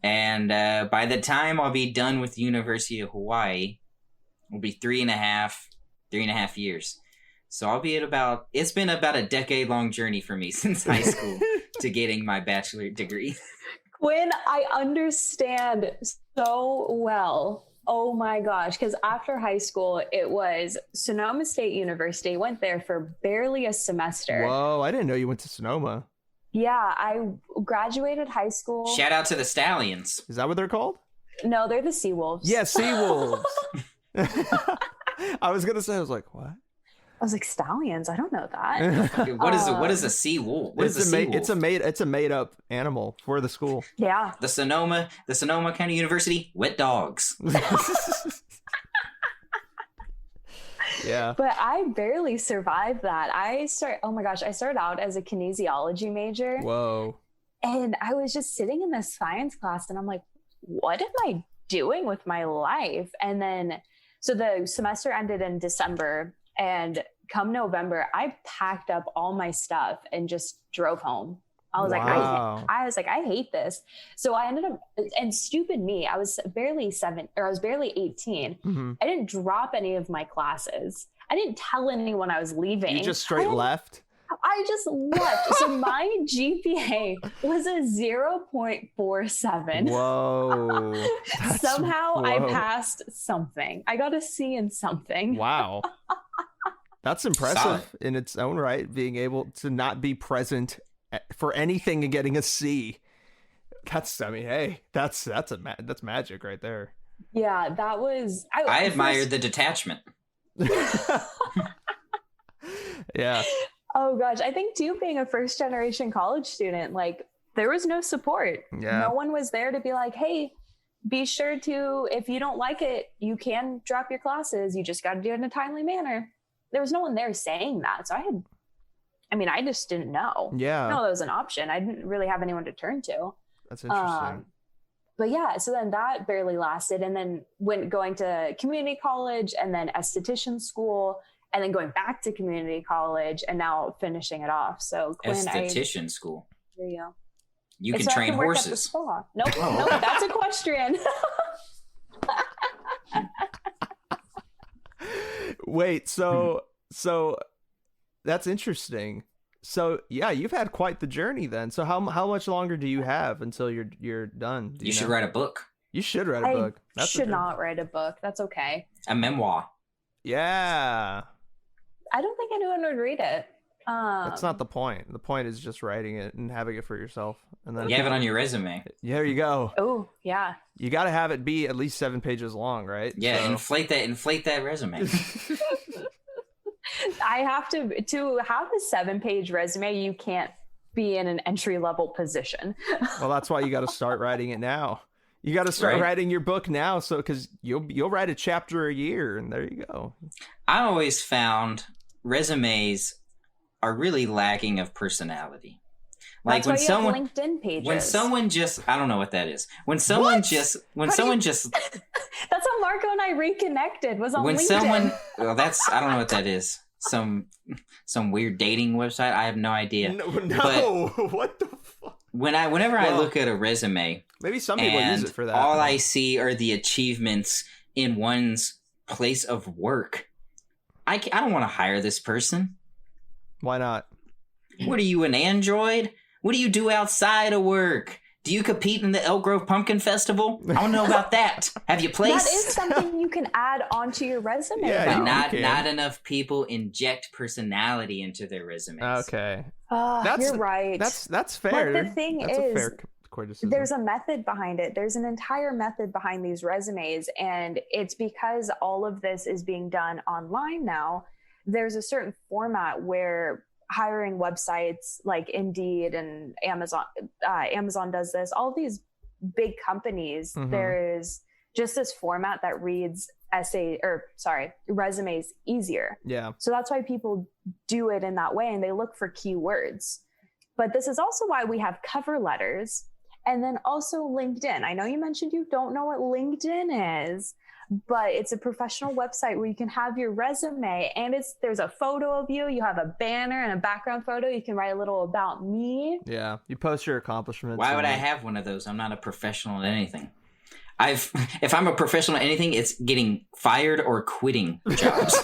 And by the time I'll be done with the University of Hawaii, it'll be 3.5 years. So I'll be at it's been about a decade-long journey for me since high school to getting my bachelor degree. Quinn, I understand so well. Oh my gosh, because after high school, it was Sonoma State University. Went there for barely a semester. Whoa, I didn't know you went to Sonoma. Yeah, I graduated high school. Shout out to the Stallions. Is that what they're called? No, they're the Seawolves. Yeah, Seawolves. I was going to say, I was like, what? I was like, Stallions? I don't know that. What is a sea wolf? What is a sea wolf? It's a made up animal for the school. Yeah. The Sonoma County University, wet dogs. Yeah. But I barely survived that. I started out as a kinesiology major. Whoa. And I was just sitting in this science class and I'm like, what am I doing with my life? And then, so the semester ended in December, and come November, I packed up all my stuff and just drove home. I was like, I hate this. So I ended up, and stupid me, I was barely 18. Mm-hmm. I didn't drop any of my classes. I didn't tell anyone I was leaving. You just straight left? I just left. So my GPA was a 0.47. Whoa. Somehow I passed something. I got a C in something. Wow. That's impressive Solid. in its own right, being able to not be present for anything and getting a C. That's, I mean, hey, that's magic right there. Yeah, that was. I admired the detachment. Yeah. Oh gosh, I think too, being a first generation college student, like there was no support. Yeah. No one was there to be like, hey, be sure to, if you don't like it, you can drop your classes. You just got to do it in a timely manner. There was no one there saying that. So I just didn't know. Yeah. No, that was an option. I didn't really have anyone to turn to. That's interesting. But yeah, so then that barely lasted. And then going to community college and then esthetician school and then going back to community college and now finishing it off. So Quinn, Esthetician school. There you go. You can So I train work at the horses. spa. Nope, that's equestrian. Wait, so that's interesting. So yeah, you've had quite the journey then. So how much longer do you have until you're done? Do You should know? write a book. You should write a book. I should not write a book. That's okay. A memoir. Yeah. I don't think anyone would read it. That's not the point. The point is just writing it and having it for yourself. And then You have it on your resume. there you go. Oh, yeah. You got to have it be at least 7 pages long, right? Yeah, So- inflate that resume. I have to have a 7-page resume, you can't be in an entry-level position. Well, that's why you got to start writing it now. You got to start Right. writing your book now, so because you'll write a chapter a year, and there you go. I always found resumes are really lacking of personality. Like That's when why you someone have LinkedIn pages. when someone just I don't know what that is. When someone What? just when How do someone you- just That's how Marco and I reconnected, was on when LinkedIn. someone well that's I don't know what that is. Some weird dating website. I have no idea. No, what the fuck? Whenever I Well, look at a resume Maybe some people and use it for that. all I see are the achievements in one's place of work, I don't want to hire this person. Why not? What are you, an android? What do you do outside of work? Do you compete in the Elk Grove Pumpkin Festival? I want to know about that. Have you placed? That is something you can add onto your resume. Yeah, though. you Not can. not enough people inject personality into their resumes. Okay, You're right. that's fair. But the thing that's a is, fair criticism. there's a method behind it. There's an entire method behind these resumes. And it's because all of this is being done online now. There's a certain format where hiring websites like Indeed and Amazon does this. All of these big companies, Mhm. there's just this format that reads resumes easier. Yeah. So that's why people do it in that way, and they look for keywords. But this is also why we have cover letters and then also LinkedIn. I know you mentioned you don't know what LinkedIn is, but it's a professional website where you can have your resume and there's a photo of you. You have a banner and a background photo. You can write a little about me. Yeah. You post your accomplishments. Why would I and- have one of those? I'm not a professional at anything. If I'm a professional at anything, it's getting fired or quitting jobs.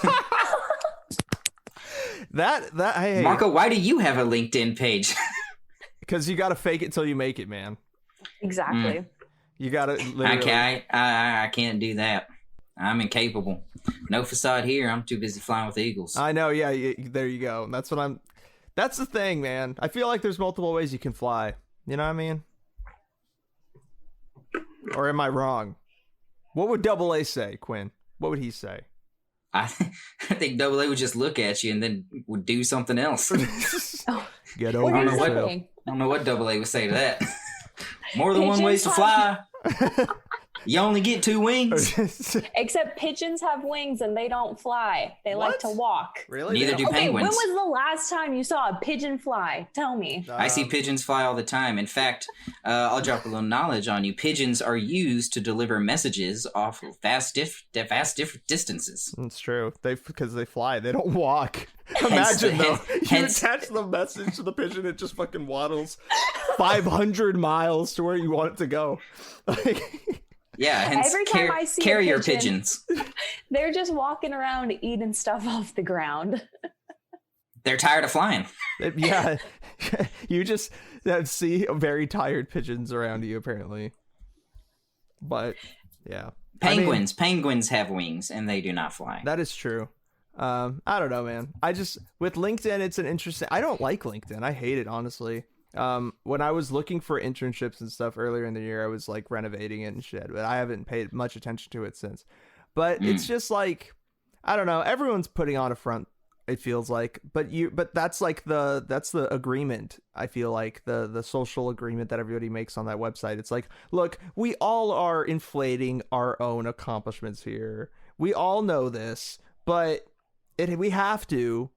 that hey, Marco, why do you have a LinkedIn page? because you got to fake it till you make it, man. Exactly. You got to literally. I can't do that. I'm incapable. No facade here. I'm too busy flying with eagles. I know. Yeah. There you go. That's the thing, man. I feel like there's multiple ways you can fly. You know what I mean? Or am I wrong? What would Double A say, Quinn? What would he say? I think Double A would just look at you and then would do something else. Get What over are you know what- yourself. saying? I don't know what Double A would say to that. More than one way to fly. You only get 2 wings. Except pigeons have wings and they don't fly. They like What? to walk. Really? Neither They do don't- Okay, when penguins. was the last time you saw a pigeon fly? Tell me. I see pigeons fly all the time. In fact, I'll drop a little knowledge on you. Pigeons are used to deliver messages off of vast distances. It's true. Because they fly. They don't walk. Hence Imagine the- though. hence- You attach the message to the pigeon, it just fucking waddles 500 miles to where you want it to go. Like, Yeah, hence Every time I see a carrier pigeon- pigeons. They're just walking around eating stuff off the ground. They're tired of flying. yeah. You just see very tired pigeons around you, apparently. But yeah. I mean, Penguins have wings and they do not fly. that is true. I don't know, man. I just with LinkedIn, it's an interesting. I don't like LinkedIn. I hate it, honestly. When I was looking for internships and stuff earlier in the year, I was like renovating it and shit, but I haven't paid much attention to it since. But it's just like, I don't know. Everyone's putting on a front. It feels like, but that's like that's the agreement. I feel like the social agreement that everybody makes on that website. It's like, look, we all are inflating our own accomplishments here. We all know this, but we have to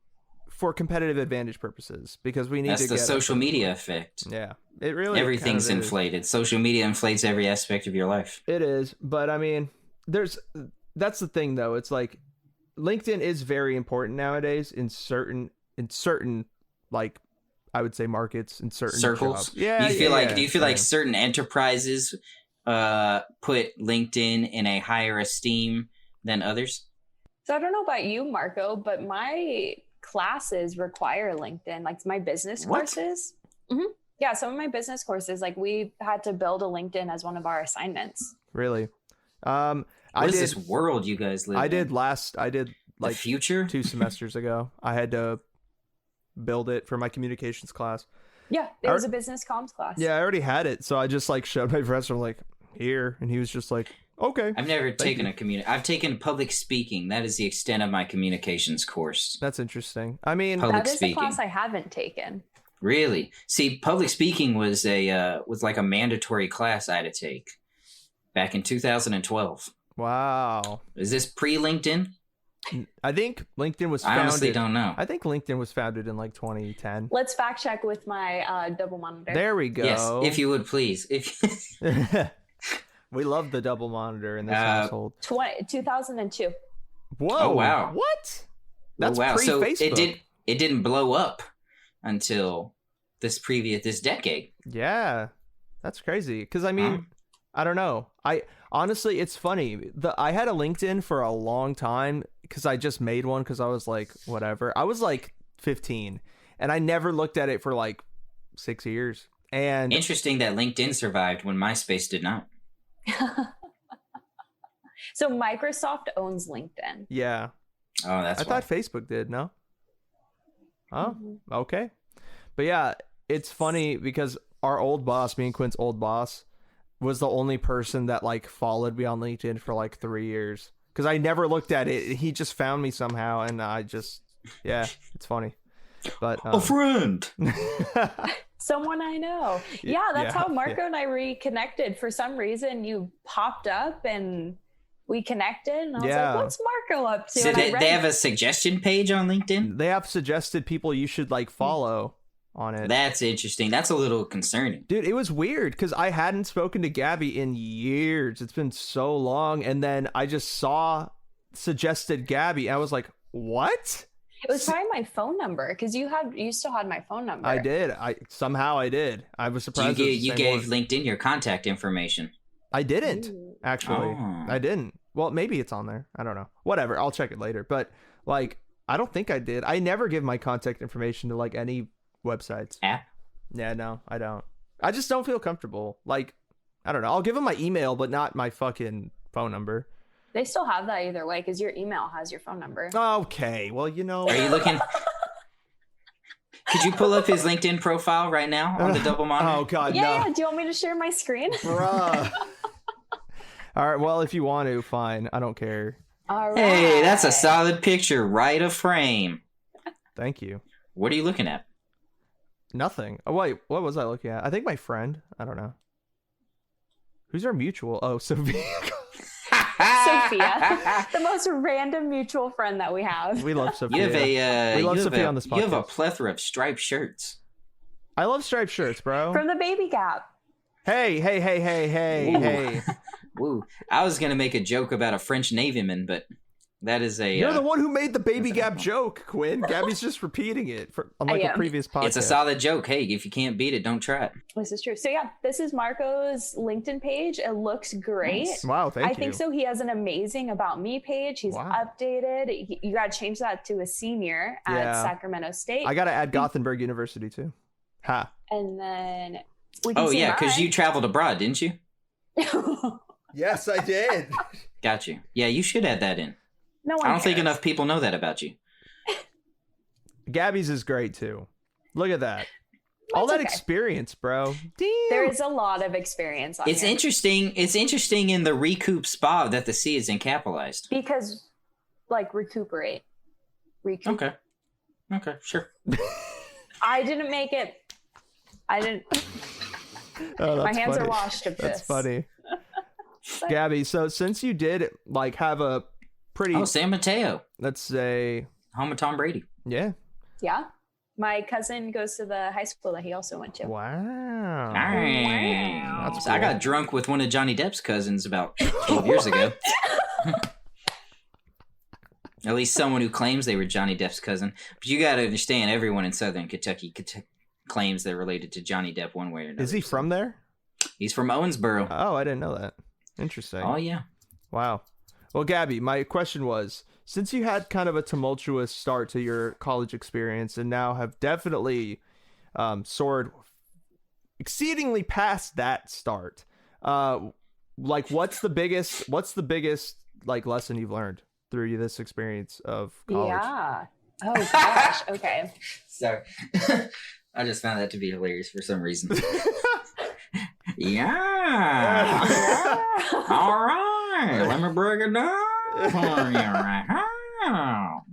for competitive advantage purposes because we need That's to the get social media effect. Yeah, it really everything's kind of inflated. Social media inflates every aspect of your life. It is, but I mean, that's the thing though. It's like LinkedIn is very important nowadays in certain like I would say markets in certain circles. Jobs. Yeah. Do you feel like certain enterprises put LinkedIn in a higher esteem than others? So I don't know about you, Marco, but my classes require LinkedIn, like my business courses. Mm-hmm. Yeah, some of my business courses, like we had to build a LinkedIn as one of our assignments. Really? What is this world you guys live in? I did like the future 2 semesters ago. I had to build it for my communications class. Yeah, it was a business comms class. Yeah, I already had it, so I just like showed my professor, I'm like, here, and he was just like, okay. I've never taken I've taken public speaking. That is the extent of my communications course. That's interesting. I mean, that is a class I haven't taken. Really? See, public speaking was like a mandatory class I had to take back in 2012. Wow. Is this pre-LinkedIn? I think LinkedIn was founded. I honestly don't know. I think LinkedIn was founded in like 2010. Let's fact check with my double monitor. There we go. Yes, if you would please. We love the double monitor in this household. 2002. Whoa! Oh wow! What? That's pre-Facebook. So it didn't blow up until this decade. Yeah, that's crazy. Because I mean, I don't know. I honestly, it's funny. I had a LinkedIn for a long time because I just made one because I was like, whatever. I was like 15, and I never looked at it for like 6 years. And interesting that LinkedIn survived when MySpace did not. So Microsoft owns LinkedIn. Yeah. Oh, that's. I thought Facebook did. No. Oh, okay. But yeah, it's funny because our old boss, me and Quinn's old boss, was the only person that like followed me on LinkedIn for like 3 years because I never looked at it. He just found me somehow, and I just, yeah, it's funny. But a friend. Someone I know. Yeah, that's how Marco and I reconnected. For some reason, you popped up and we connected, and I was like, what's Marco up to? So they have a suggestion page on LinkedIn? They have suggested people you should like follow on it. That's interesting. That's a little concerning. Dude, it was weird because I hadn't spoken to Gabby in years. It's been so long. And then I just saw suggested Gabby. I was like, what? It was probably my phone number because you still had my phone number. I did. Somehow I did. I was surprised. You gave LinkedIn your contact information. I didn't actually. I didn't. Well, maybe it's on there. I don't know. Whatever. I'll check it later. But like, I don't think I did. I never give my contact information to like any websites. App? Yeah, no, I don't. I just don't feel comfortable. Like, I don't know. I'll give them my email, but not my fucking phone number. They still have that either way because your email has your phone number. Okay, well, you know. Are you looking? Could you pull up his LinkedIn profile right now on the double monitor? Oh God, yeah, no. Yeah. Do you want me to share my screen? Bruh. All right. Well, if you want to, fine. I don't care. All right. Hey, that's a solid picture, right of frame. Thank you. What are you looking at? Nothing. Oh wait, what was I looking at? I think my friend. I don't know. Who's our mutual? Oh, Sophia. Sophia, the most random mutual friend that we have. We love Sophia. We love Sophia on this podcast. You have a plethora of striped shirts. I love striped shirts, bro. From the Baby Gap. Hey. Woo. I was going to make a joke about a French Navyman, but that is a... You're the one who made the Baby Gap joke, Quinn. Gabby's just repeating it on like a previous podcast. It's a solid joke. Hey, if you can't beat it, don't try it. This is true. So yeah, this is Marco's LinkedIn page. It looks great. Nice. Wow, thank you. I think so. He has an amazing About Me page. He's updated. You got to change that to a senior at Sacramento State. I got to add Gothenburg University too. Ha. And then we can see because you traveled abroad, didn't you? Yes, I did. Got you. Yeah, you should add that in. No one I don't think cares. enough people know that about you. Gabby's is great too. Look at that. All That's that okay. experience, bro. Damn. There is a lot of experience on It's here. interesting. It's interesting in the recoup spa that the C is in capitalized. Because, like, recuperate. Okay, sure. I didn't make it. I didn't. Oh, My that's hands funny. are washed of That's this. funny. Gabby, so since you did like have a pretty, Oh, San Mateo, let's say, home of Tom Brady. yeah. Yeah. My cousin goes to the high school that he also went to. Wow. Nice. That's I cool. got drunk with one of Johnny Depp's cousins about 12 years ago. At least someone who claims they were Johnny Depp's cousin. But you got to understand, everyone in Southern Kentucky claims they're related to Johnny Depp one way or another. Is he from there? He's from Owensboro. Oh, I didn't know that. Interesting. Oh, yeah. Wow. Well, Gabby, my question was, since you had kind of a tumultuous start to your college experience and now have definitely soared exceedingly past that start, like what's the biggest like lesson you've learned through this experience of college? Yeah. Oh, gosh. Okay. Sorry. I just found that to be hilarious for some reason. Yeah. All right. Let me break it down for you right now.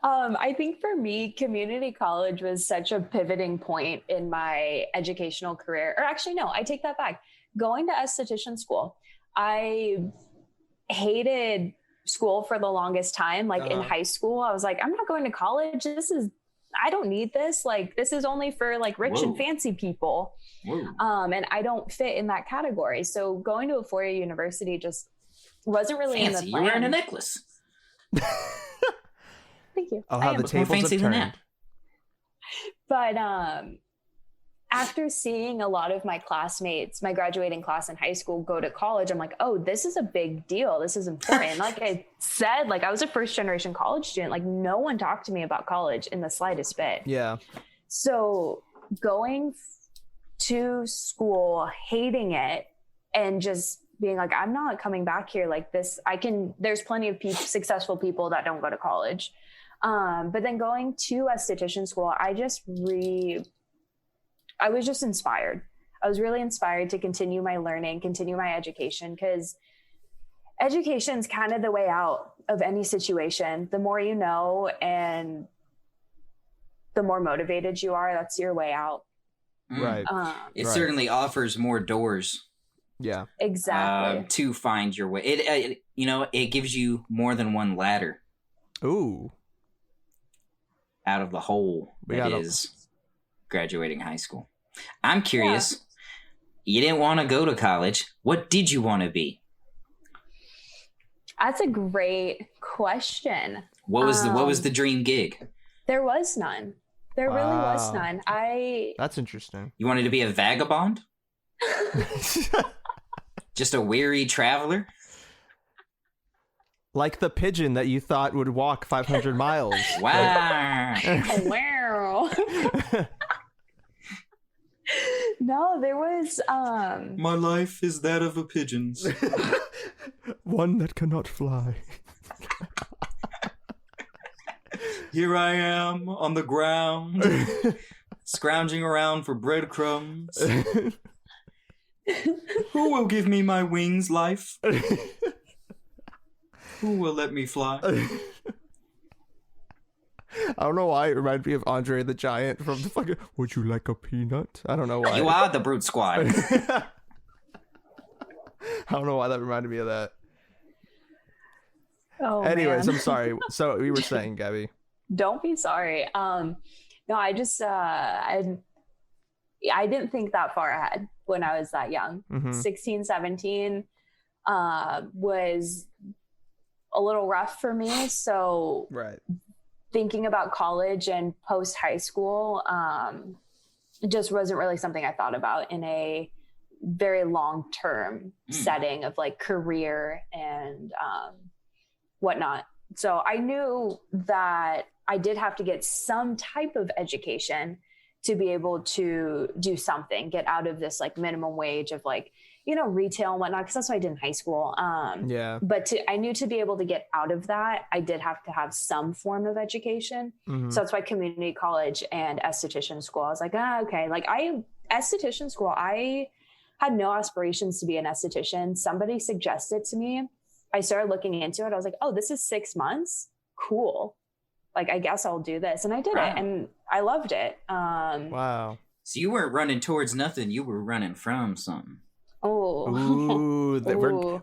I think for me, community college was such a pivoting point in my educational career. Or actually, no, I take that back. Going to esthetician school, I hated school for the longest time. Like in high school, I was like, I'm not going to college. I don't need this. Like, this is only for like rich and fancy people. And I don't fit in that category. So going to a four-year university just wasn't really Fancy. in the You're plan. wearing a necklace. Thank you. Oh, I how am. the What's more tables fancy have than turned. that? But after seeing a lot of my classmates, my graduating class in high school, go to college, I'm like, oh, this is a big deal. This is important. Like I said, like I was a first generation college student. Like no one talked to me about college in the slightest bit. Yeah. So going to school, hating it, and just being like, I'm not coming back here like this. There's plenty of successful people that don't go to college. But then going to esthetician school, I was just inspired. I was really inspired to continue my learning, continue my education, because education is kind of the way out of any situation. The more you know and the more motivated you are, that's your way out. Right. It Right. certainly offers more doors Yeah. Exactly. to find your way. It gives you more than one ladder Ooh. out of the hole that is graduating high school. I'm curious. You didn't want to go to college. What did you want to be? That's a great question. What was the dream gig? There was none. There really was Wow. none. That's interesting. You wanted to be a vagabond? Just a weary traveler? Like the pigeon that you thought would walk 500 miles. Wow. Wow. No, there was My life is that of a pigeon's. One that cannot fly. Here I am on the ground, scrounging around for breadcrumbs. Who will give me my wings, life? Who will let me fly? I don't know why it reminded me of Andre the Giant from the fucking Would You Like a Peanut? I don't know why. You are the brute squad. I don't know why that reminded me of that. oh, Anyways, man. I'm sorry. So we were saying, Gabby. Don't be sorry. No, I just I didn't think that far ahead when I was that young. Mhm. 16, 17 was a little rough for me. So Right. thinking about college and post high school just wasn't really something I thought about in a very long term setting of like career and whatnot. So I knew that I did have to get some type of education to be able to do something, get out of this like minimum wage of like, you know, retail and whatnot, because that's what I did in high school. But I knew to be able to get out of that, I did have to have some form of education. Mm-hmm. So that's why community college and esthetician school, I was like, okay. Like esthetician school, I had no aspirations to be an esthetician. Somebody suggested to me, I started looking into it. I was like, oh, this is 6 months. Cool. Like, I guess I'll do this. And I did it and I loved it. Wow. So you weren't running towards nothing. You were running from something. Oh, Ooh,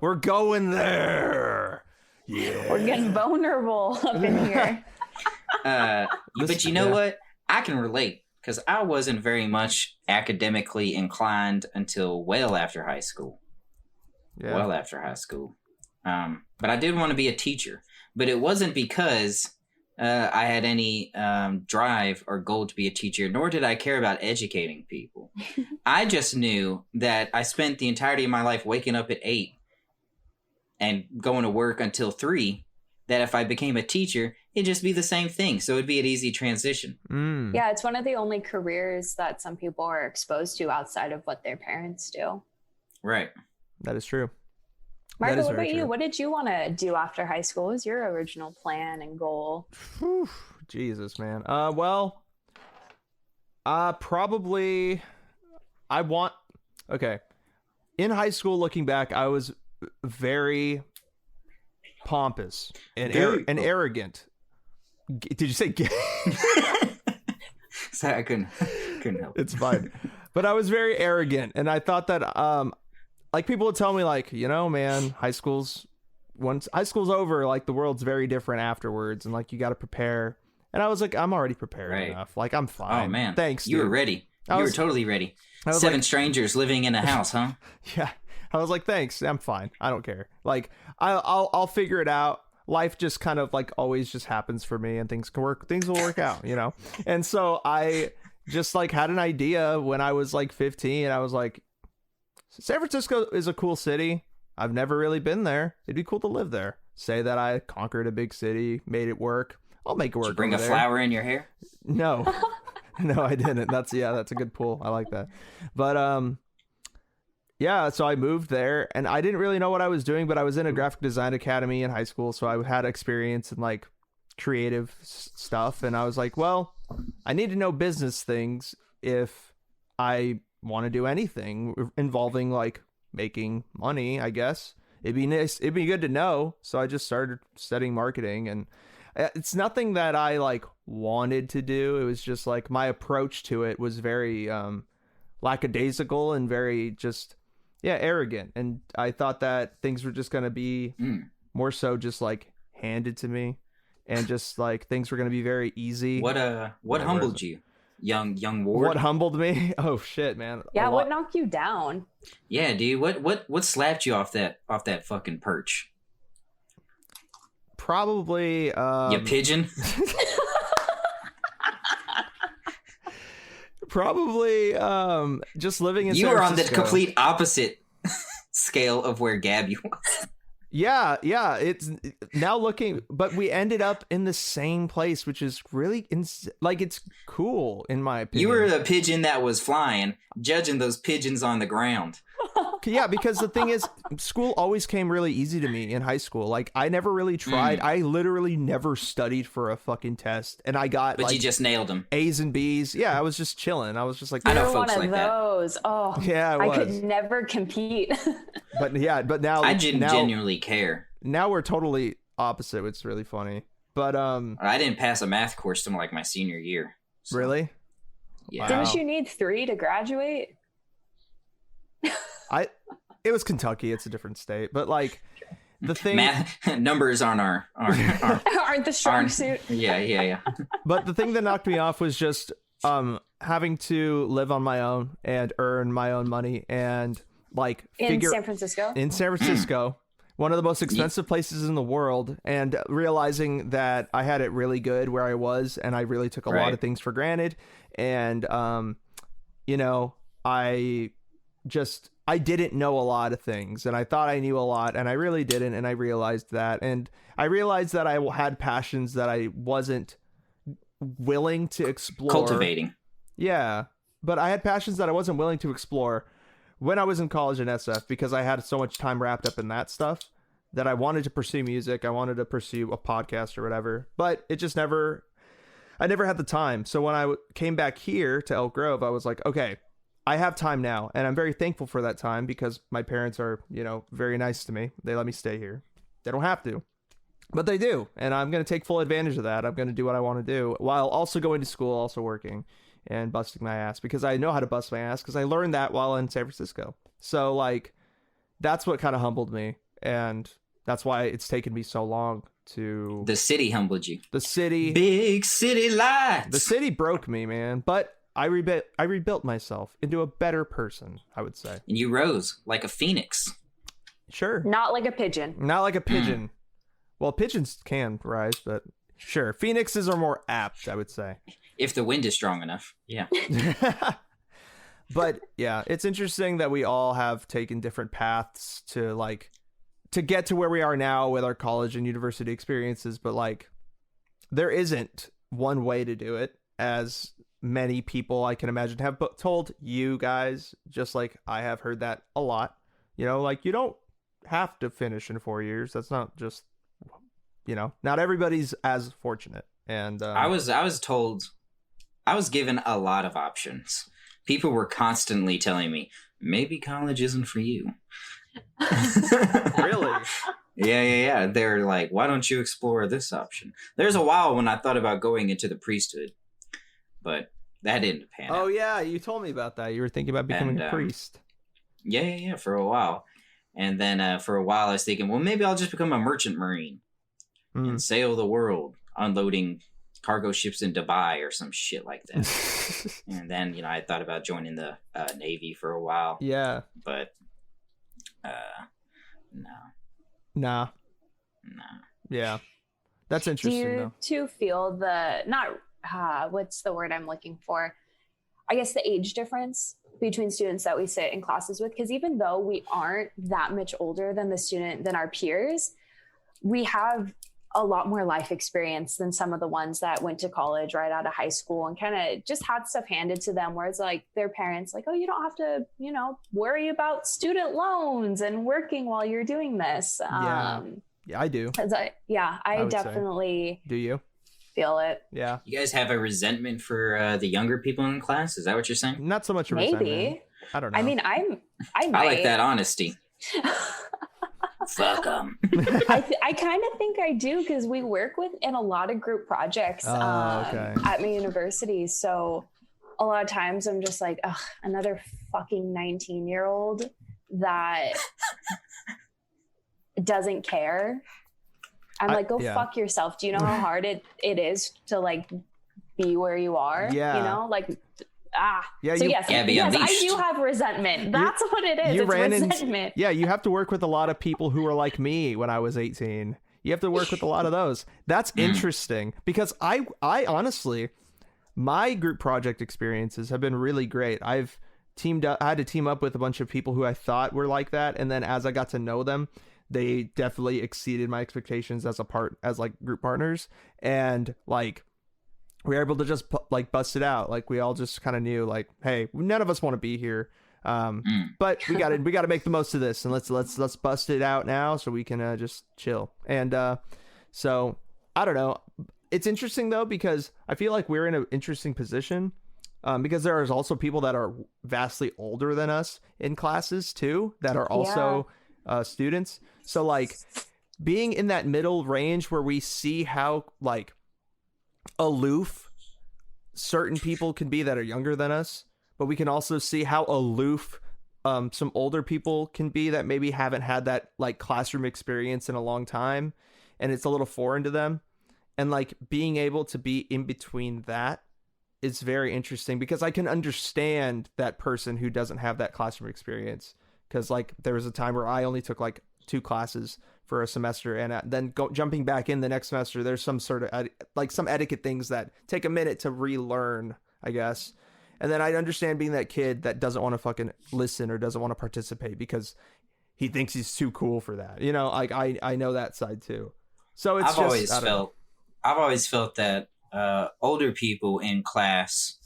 we're going there. Yeah, we're getting vulnerable up in here. But you know what? I can relate because I wasn't very much academically inclined until well after high school. Yeah. Well after high school. But I did want to be a teacher. But it wasn't because I had any drive or goal to be a teacher, nor did I care about educating people. I just knew that I spent the entirety of my life waking up at 8 and going to work until 3, that if I became a teacher, it'd just be the same thing. So it'd be an easy transition. Mm. Yeah, it's one of the only careers that some people are exposed to outside of what their parents do. Right. That is true. Michael, what about you? What did you want to do after high school? What was your original plan and goal? Whew, Jesus, man. Probably okay. In high school, looking back, I was very pompous and arrogant. Did you say gay? Sorry, I couldn't help. It's fine. But I was very arrogant, and I thought that like people would tell me like, you know, man, once high school's over, like the world's very different afterwards, and like you got to prepare. And I was like, I'm already prepared enough. Like I'm fine. Oh man, thanks. You dude. were ready. You were totally ready. 7 strangers living in a house, huh? Yeah. I was like, thanks. I'm fine. I don't care. Like I'll figure it out. Life just kind of like always just happens for me, and things will work out, you know? And so I just like had an idea when I was like 15. I was like, San Francisco is a cool city. I've never really been there. It'd be cool to live there. Say that I conquered a big city, made it work. I'll make it work. Did you bring a flower in your hair? No. No, I didn't. That's a good pull. I like that. But yeah, so I moved there, and I didn't really know what I was doing, but I was in a graphic design academy in high school, so I had experience in like creative stuff, and I was like, well, I need to know business things if I want to do anything involving like making money. I guess it'd be nice, it'd be good to know. So I just started studying marketing, and it's nothing that I like wanted to do. It was just like my approach to it was very lackadaisical and very just arrogant, and I thought that things were just gonna be more so just like handed to me, and just like things were gonna be very easy. What humbled you, young Ward? What humbled me? Oh shit, man. Yeah, what knocked you down? Yeah, dude. What slapped you off that fucking perch? Probably you pigeon. Probably just living in you San were on the Francisco. complete opposite scale of where Gabby was. Yeah, it's now looking, but we ended up in the same place, which is really like it's cool in my opinion. You were the pigeon that was flying, judging those pigeons on the ground. Yeah, because the thing is, school always came really easy to me in high school. Like I never really tried. I literally never studied for a fucking test, and I got but like, you just nailed them. A's and B's. Yeah, I was just chilling. I was just like, I know You're folks one of like those. That. Oh, yeah, I could never compete. But now I didn't genuinely care. Now we're totally opposite. It's really funny. But I didn't pass a math course till like my senior year. So. Really? Yeah. Didn't you need 3 to graduate? It was Kentucky. It's a different state, but like the thing, numbers aren't aren't the strong suit. Yeah. But the thing that knocked me off was just having to live on my own and earn my own money, and like in San Francisco, one of the most expensive places in the world, and realizing that I had it really good where I was, and I really took a lot of things for granted, and you know, I didn't know a lot of things, and I thought I knew a lot, and I really didn't, and I realized that, I had passions that I wasn't willing to explore. Cultivating. Yeah, but I had passions that I wasn't willing to explore when I was in college and SF because I had so much time wrapped up in that stuff that I wanted to pursue music. I wanted to pursue a podcast or whatever, but it just never, I never had the time. So when I came back here to Elk Grove, I was like, okay, I have time now. And I'm very thankful for that time because my parents are, you know, very nice to me. They let me stay here. They don't have to, but they do. And I'm going to take full advantage of that. I'm going to do what I want to do while also going to school, also working and busting my ass because I know how to bust my ass because I learned that while in San Francisco. So like, that's what kind of humbled me. And that's why it's taken me so long to... The city humbled you. The city... Big city lights! The city broke me, man. But I rebuilt myself into a better person, I would say. And you rose like a phoenix. Sure. Not like a pigeon. Not like a pigeon. Well, pigeons can rise, but sure. Phoenixes are more apt, I would say. If the wind is strong enough. Yeah. But yeah, it's interesting that we all have taken different paths to like to get to where we are now with our college and university experiences, but like there isn't one way to do it, as many people I can imagine have told you guys, just like I have heard that a lot. You know, like you don't have to finish in 4 years. That's not just, you know, not everybody's as fortunate. And I was told, I was given a lot of options. People were constantly telling me, maybe college isn't for you. Really? Yeah. They're like, why don't you explore this option? There's a while when I thought about going into the priesthood, but that didn't pan out. Oh, yeah. You told me about that. You were thinking about becoming a priest. Yeah, for a while. And then for a while I was thinking, well, maybe I'll just become a merchant marine and sail the world, unloading cargo ships in Dubai or some shit like that. And then, you know, I thought about joining the Navy for a while. Yeah. But, no. Nah. Yeah. That's interesting, Do you though. too feel the, not, what's the word I'm looking for? I guess the age difference between students that we sit in classes with, because even though we aren't that much older than our peers, we have a lot more life experience than some of the ones that went to college right out of high school and kind of just had stuff handed to them where it's like their parents like, oh, you don't have to, you know, worry about student loans and working while you're doing this. Yeah, I do. I definitely do. You feel it? Yeah. You guys have a resentment for the younger people in class? Is that what you're saying? Not so much a Maybe. resentment. I don't know. I mean, I like that honesty. Fuck them. I kind of think I do because we work in a lot of group projects at my university. So a lot of times I'm just like, ugh, another fucking 19-year-old that doesn't care. I'm like, go fuck yourself. Do you know how hard it is to like be where you are? Yeah. You know, like, Yeah, so yes, I unleashed. do have resentment. That's what it is. It's resentment. Yeah, you have to work with a lot of people who are like me when I was 18. You have to work with a lot of those. That's interesting because I honestly, my group project experiences have been really great. I had to team up with a bunch of people who I thought were like that, and then as I got to know them, they definitely exceeded my expectations as like group partners, and like we were able to just like bust it out. Like we all just kind of knew like, hey, none of us want to be here, but we got to make the most of this, and let's bust it out now so we can just chill. And so I don't know. It's interesting though because I feel like we're in an interesting position because there is also people that are vastly older than us in classes too that are also students. So like being in that middle range where we see how like aloof certain people can be that are younger than us, but we can also see how aloof some older people can be that maybe haven't had that like classroom experience in a long time and it's a little foreign to them, and like being able to be in between that is very interesting because I can understand that person who doesn't have that classroom experience, because like there was a time where I only took like 2 classes for a semester, and then jumping back in the next semester, there's some sort of like some etiquette things that take a minute to relearn, I guess. And then I understand being that kid that doesn't want to fucking listen or doesn't want to participate because he thinks he's too cool for that. You know, like I know that side too. So it's I've always felt that older people in class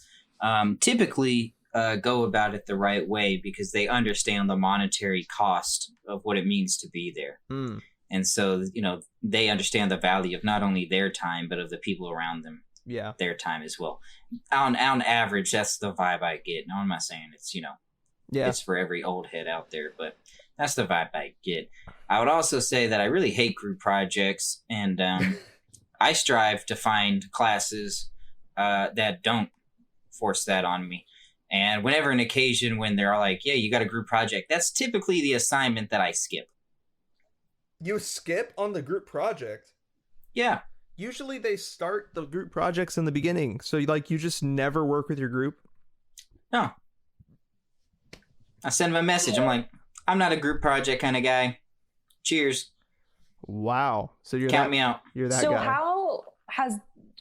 typically go about it the right way because they understand the monetary cost of what it means to be there. And so, they understand the value of not only their time, but of the people around them. Yeah. Their time as well. On average, that's the vibe I get. Now, I'm not saying it's, it's for every old head out there, but that's the vibe I get. I would also say that I really hate group projects, and I strive to find classes that don't force that on me. And whenever an occasion when they're like, yeah, you got a group project, that's typically the assignment that I skip. You skip on the group project? Yeah. Usually they start the group projects in the beginning. So you just never work with your group? No. I send them a message. I'm like, I'm not a group project kind of guy. Cheers. Wow. So Count me out. You're that so guy.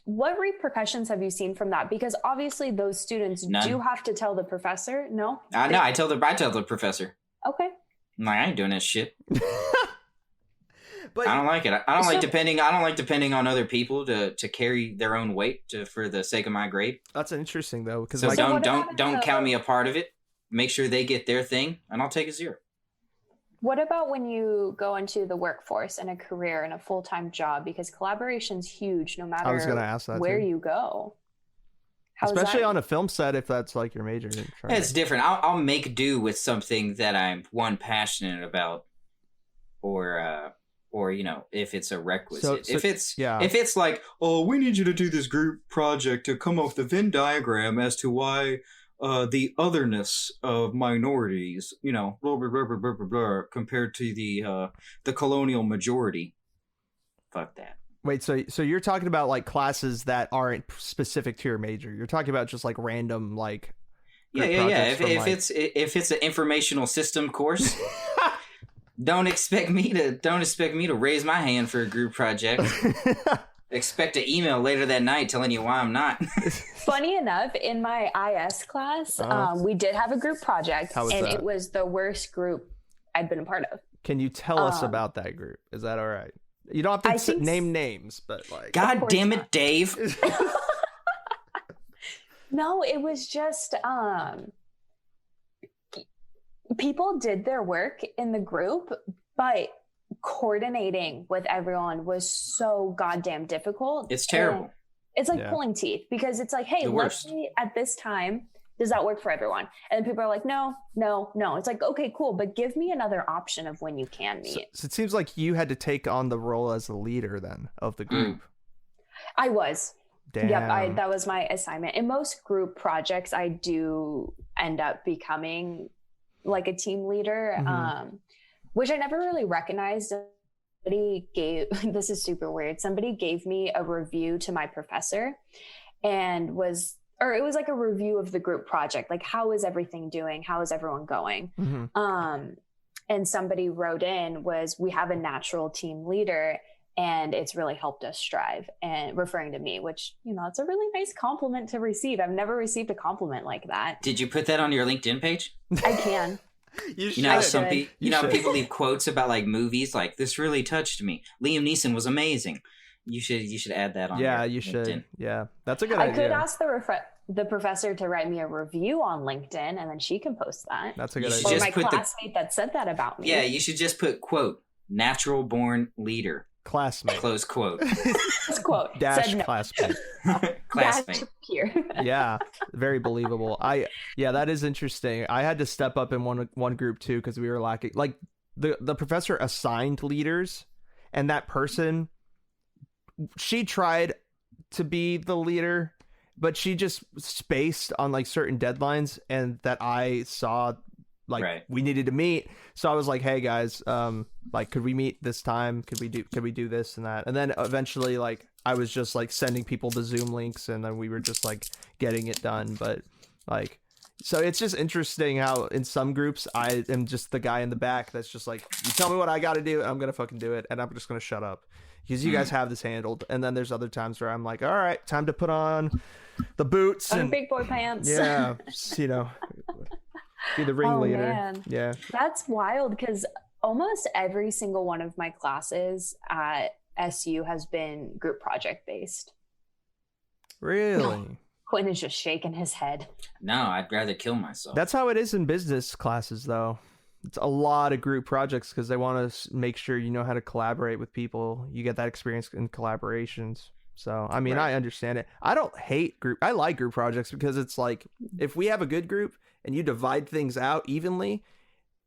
What repercussions have you seen from that? Because obviously those students do have to tell the professor. No? No, I tell the professor. Okay. I'm like, I ain't doing that shit. But I don't like it. I don't like depending on other people to carry their own weight for the sake of my grade. That's interesting though, because don't count me a part of it. Make sure they get their thing, and I'll take a 0. What about when you go into the workforce and a career and a full-time job? Because collaboration's huge, no matter where you go. Especially on a film set, if that's like your major. It's different. I'll make do with something that I'm passionate about, or if it's a requisite. If it's like, oh, we need you to do this group project to come up with the Venn diagram as to why the otherness of minorities, blah, blah, blah, blah, blah, blah, blah, compared to the colonial majority. Fuck that. Wait, so you're talking about like classes that aren't specific to your major? You're talking about just like random like yeah. If it's an informational system course. Don't expect me to raise my hand for a group project. Expect an email later that night telling you why I'm not. Funny enough, in my IS class, we did have a group project, and that? It was the worst group I'd been a part of. Can you tell us about that group? Is that all right? You don't have to name names, but like... God damn it, Dave. No, it was just... people did their work in the group, but coordinating with everyone was so goddamn difficult. It's terrible. And it's like pulling teeth, because it's like, hey, let's see at this time, does that work for everyone? And then people are like, no. It's like, okay, cool, but give me another option of when you can meet. So it seems like you had to take on the role as the leader then of the group. I was. Damn. Yep, that was my assignment. In most group projects, I do end up becoming like a team leader, which I never really recognized. This is super weird. Somebody gave me a review to my professor, and it was like a review of the group project. Like, how is everything doing? How is everyone going? And somebody wrote in we have a natural team leader, and it's really helped us strive, and referring to me, which, it's a really nice compliment to receive. I've never received a compliment like that. Did you put that on your LinkedIn page? I can. People leave quotes about like movies, like, this really touched me. Liam Neeson was amazing. You should add that on. Yeah, you LinkedIn. should. Yeah, that's a good idea. I could ask the professor to write me a review on LinkedIn, and then she can post that. That's a good idea. Or my classmate that said that about me. Yeah, you should just put quote, natural born leader. Classmate. Close quote. Close quote. Dash classmate. Classmate. Here. Yeah, very believable. That is interesting. I had to step up in one group too, because we were lacking. Like the professor assigned leaders, and that person, she tried to be the leader, but she just spaced on like certain deadlines, and that I saw we needed to meet. So I was like, hey guys, could we meet this time? Could we do this and that? And then eventually, like, I was just like sending people the Zoom links, and then we were just like getting it done. But like, so it's just interesting how in some groups I am just the guy in the back that's just like, you tell me what I got to do, and I'm gonna fucking do it, and I'm just gonna shut up because you guys have this handled. And then there's other times where I'm like, all right, time to put on the boots and big boy pants. Yeah, be the ringleader. Man. Yeah, that's wild, because almost every single one of my classes at SU has been group project based. Really? Quinn is just shaking his head. No, I'd rather kill myself. That's how it is in business classes, though. It's a lot of group projects because they want to make sure you know how to collaborate with people. You get that experience in collaborations. So, I mean, Right. I understand it. I don't hate group. I like group projects because it's like, if we have a good group and you divide things out evenly,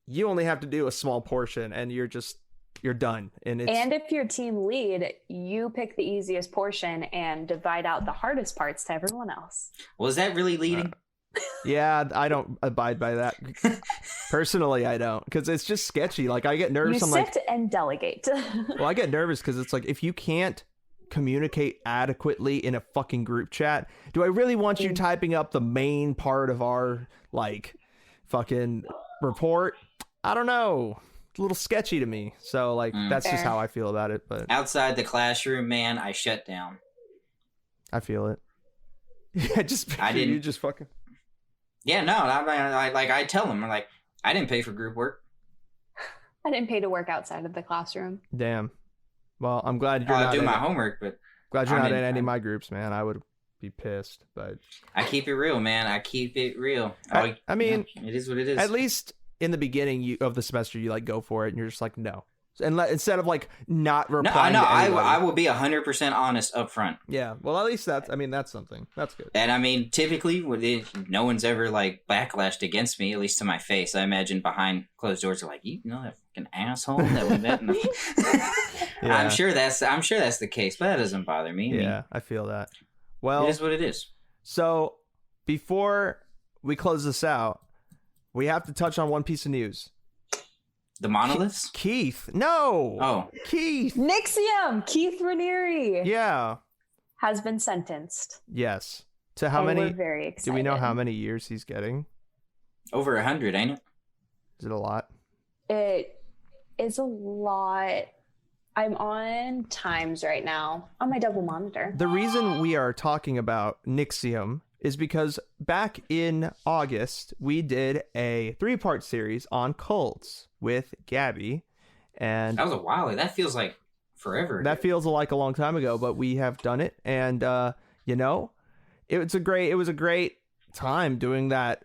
you only have to do a small portion and you're done. And if you're team lead, you pick the easiest portion and divide out the hardest parts to everyone else. Was that really leading? yeah, I don't abide by that. Personally, I don't, because it's just sketchy. Like, I get nervous. You I'm sit like, and delegate. well, I get nervous because it's like, if you can't communicate adequately in a fucking group chat, do I really want you typing up the main part of our like fucking report? I don't know. It's a little sketchy to me. So like that's just how I feel about it. But Outside the classroom, man, I shut down. I feel it. Yeah, just I didn't. You just fucking. Yeah, no, I tell them, I'm like, I didn't pay for group work. I didn't pay to work outside of the classroom. Damn. Well, I'm glad you're I'll not do in my it. homework, but Glad you're not in any of my groups, man. I would be pissed, but I keep it real, man. I keep it real. I mean, yeah, it is what it is. at least in the beginning of the semester, you like go for it, and you're just like, no. And instead of like not replying. No, to anybody. I will be 100% honest up front. Yeah, well, at least that's something. That's good. And I mean, typically, no one's ever like backlashed against me, at least to my face. I imagine behind closed doors, are like, you know, that fucking asshole that we met. Yeah. I'm sure that's the case, but that doesn't bother me. I mean, I feel that. Well, it is what it is. So before we close this out, we have to touch on one piece of news. The monoliths? Keith, no. Oh, Keith. Nixium, Keith Raniere, Yeah. has been sentenced. Yes. To how And many? We're very excited. Do we know how many years he's getting? over 100, ain't it? Is it a lot? It is a lot. I'm on times right now on my double monitor. The reason we are talking about Nixium is because back in August, we did a 3-part series on cults with Gabby. And That was a while ago. That feels like forever. that feels like a long time ago, but we have done it. And, you know, it was a great time doing that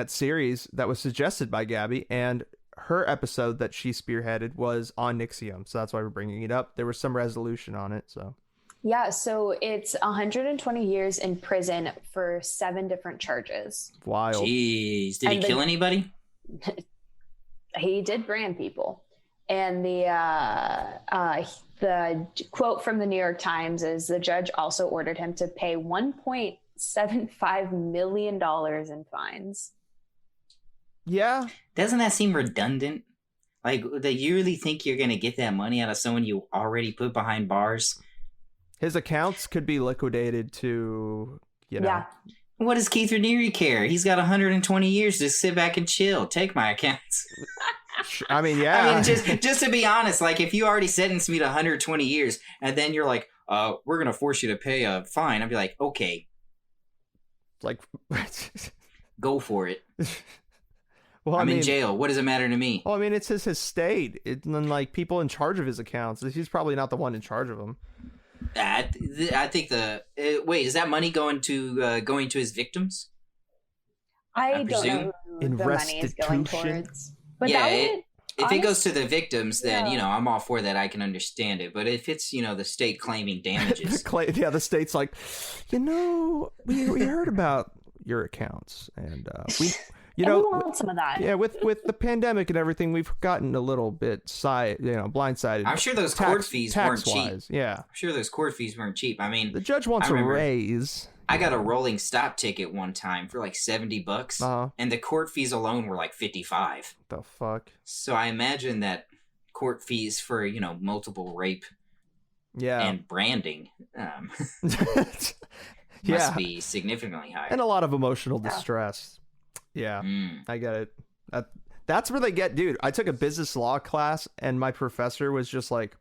series that was suggested by Gabby. And her episode that she spearheaded was on Nixium. So that's why we're bringing it up. There was some resolution on it. So Yeah, so it's 120 years in prison for 7 different charges. wild. Jeez. Did he kill anybody? He did brand people. And the quote from the New York Times is the judge also ordered him to pay $1.75 million in fines. Yeah. Doesn't that seem redundant? Like, that you really think you're going to get that money out of someone you already put behind bars? His accounts could be liquidated to, you know. Yeah. What does Keith Raniere care? He's got 120 years to sit back and chill. Take my accounts. I mean, yeah. I mean, just to be honest, like, if you already sentenced me to 120 years and then you're like, we're going to force you to pay a fine, I'd be like, okay, like, go for it. well, I'm I mean, in jail. What does it matter to me? Well, I mean, it's his estate. And then, like, people in charge of his accounts. He's probably not the one in charge of them. I think wait, is that money going to his victims? I don't presume. know who In the money is going restitution? towards. But Yeah, that would, if it goes to the victims, then, Yeah. you know, I'm all for that. I can understand it. But if it's, you know, the state claiming damages, The state's like, you know, we heard about your accounts. And we, you and we know, want some of that. yeah, with the pandemic and everything, we've gotten a little bit blindsided. I'm sure those court fees weren't cheap. tax-wise, yeah. I'm sure those court fees weren't cheap. I mean, The judge wants I a remember- raise. I got a rolling stop ticket one time for like $70, Uh-huh. and the court fees alone were like $55. The fuck? So I imagine that court fees for, you know, multiple rape Yeah. and branding yeah. must be significantly higher. And a lot of emotional distress. Yeah. I get it. That's where they get, dude. I took a business law class and my professor was just like,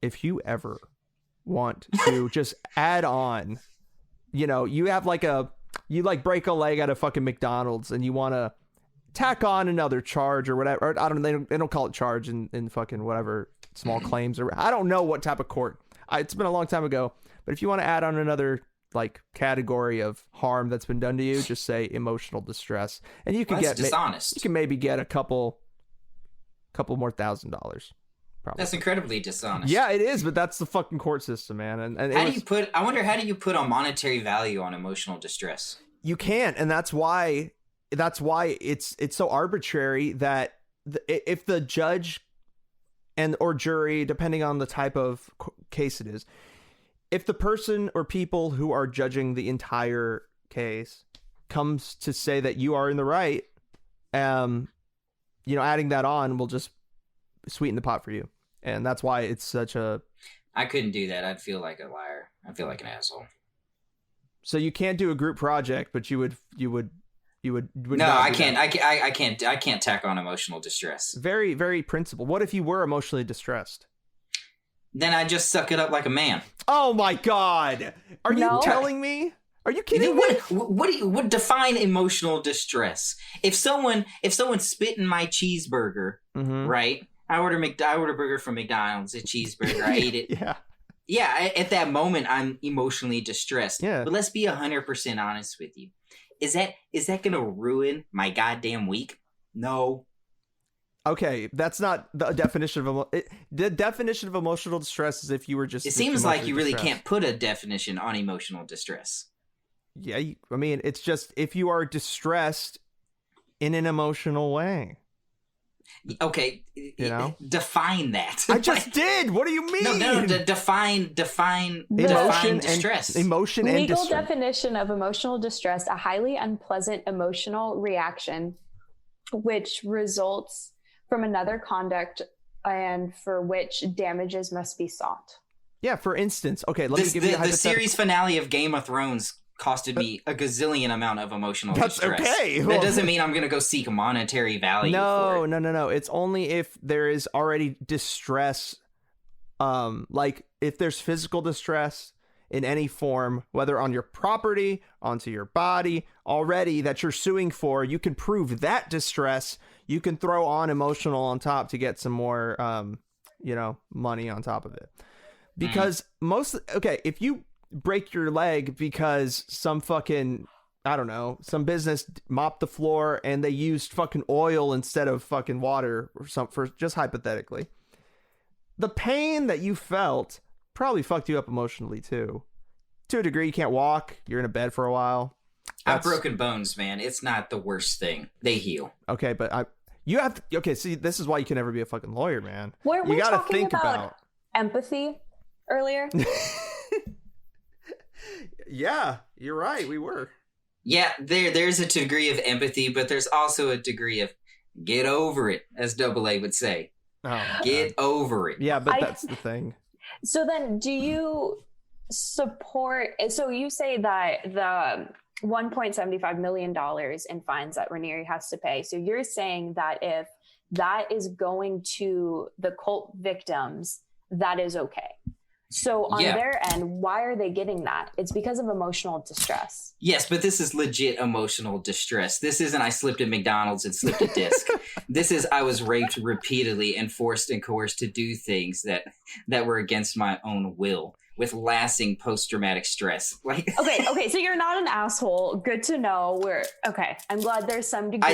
if you ever want to just add on, you know, you have like you break a leg at a fucking McDonald's and you want to tack on another charge or whatever. Or, I don't know. They don't call it charge in fucking whatever small claims or I don't know what type of court. It's been a long time ago, but if you want to add on another like category of harm that's been done to you, just say emotional distress, and you can get dishonest. You can maybe get a couple more $1,000. Probably. That's incredibly dishonest. Yeah, it is, but that's the fucking court system, man. And how do you put a monetary value on emotional distress? You can't, and that's why it's so arbitrary that if the judge or jury, depending on the type of case it is, if the person or people who are judging the entire case comes to say that you are in the right, adding that on will just sweeten the pot for you. And that's why it's such a... I couldn't do that. I'd feel like a liar. I'd feel like an asshole. So you can't do a group project, but you would no, I can't. I can't tack on emotional distress. Very, very principled. What if you were emotionally distressed? Then I just suck it up like a man. Oh my God! Are you telling me? Are you kidding me? What define emotional distress? If someone spit in my cheeseburger, right? I order a burger from McDonald's, a cheeseburger. I ate it. Yeah. At that moment, I'm emotionally distressed. Yeah. But let's be 100% honest with you. Is that gonna ruin my goddamn week? No. Okay, that's not the definition of the definition of emotional distress is if you were just... It seems like you really can't put a definition on emotional distress. Yeah, I mean, it's just if you are distressed in an emotional way. Okay, define that. I just did. What do you mean? No, define distress. Emotion and legal distress. Definition of emotional distress: a highly unpleasant emotional reaction which results from another conduct and for which damages must be sought. Yeah, for instance, okay, let me give you a hypothetical. The series finale of Game of Thrones costed me a gazillion amount of emotional distress. That's okay. That doesn't mean I'm going to go seek a monetary value for it. No. It's only if there is already distress, like if there's physical distress in any form, whether on your property, onto your body, already that you're suing for, you can prove that distress. You can throw on emotional on top to get some more, money on top of it. Because if you break your leg because some fucking, I don't know, some business mopped the floor and they used fucking oil instead of fucking water or something, for just hypothetically, the pain that you felt probably fucked you up emotionally too. To a degree, you can't walk, you're in a bed for a while. I've broken bones, man. It's not the worst thing. They heal. Okay, but see, this is why you can never be a fucking lawyer, man. You gotta think about empathy earlier. Yeah, you're right. We were. Yeah, there's a degree of empathy, but there's also a degree of get over it, as Double A would say. Oh, get over it. Yeah, but that's the thing. So then, do you support? So you say that the $1.75 million in fines that Raniere has to pay. So you're saying that if that is going to the cult victims, that is okay. So on their end, why are they getting that? It's because of emotional distress. Yes, but this is legit emotional distress. This isn't I slipped at McDonald's and slipped a disc. This is I was raped repeatedly and forced and coerced to do things that were against my own will, with lasting post-traumatic stress. Like okay, so you're not an asshole. Good to know. I'm glad there's some degree.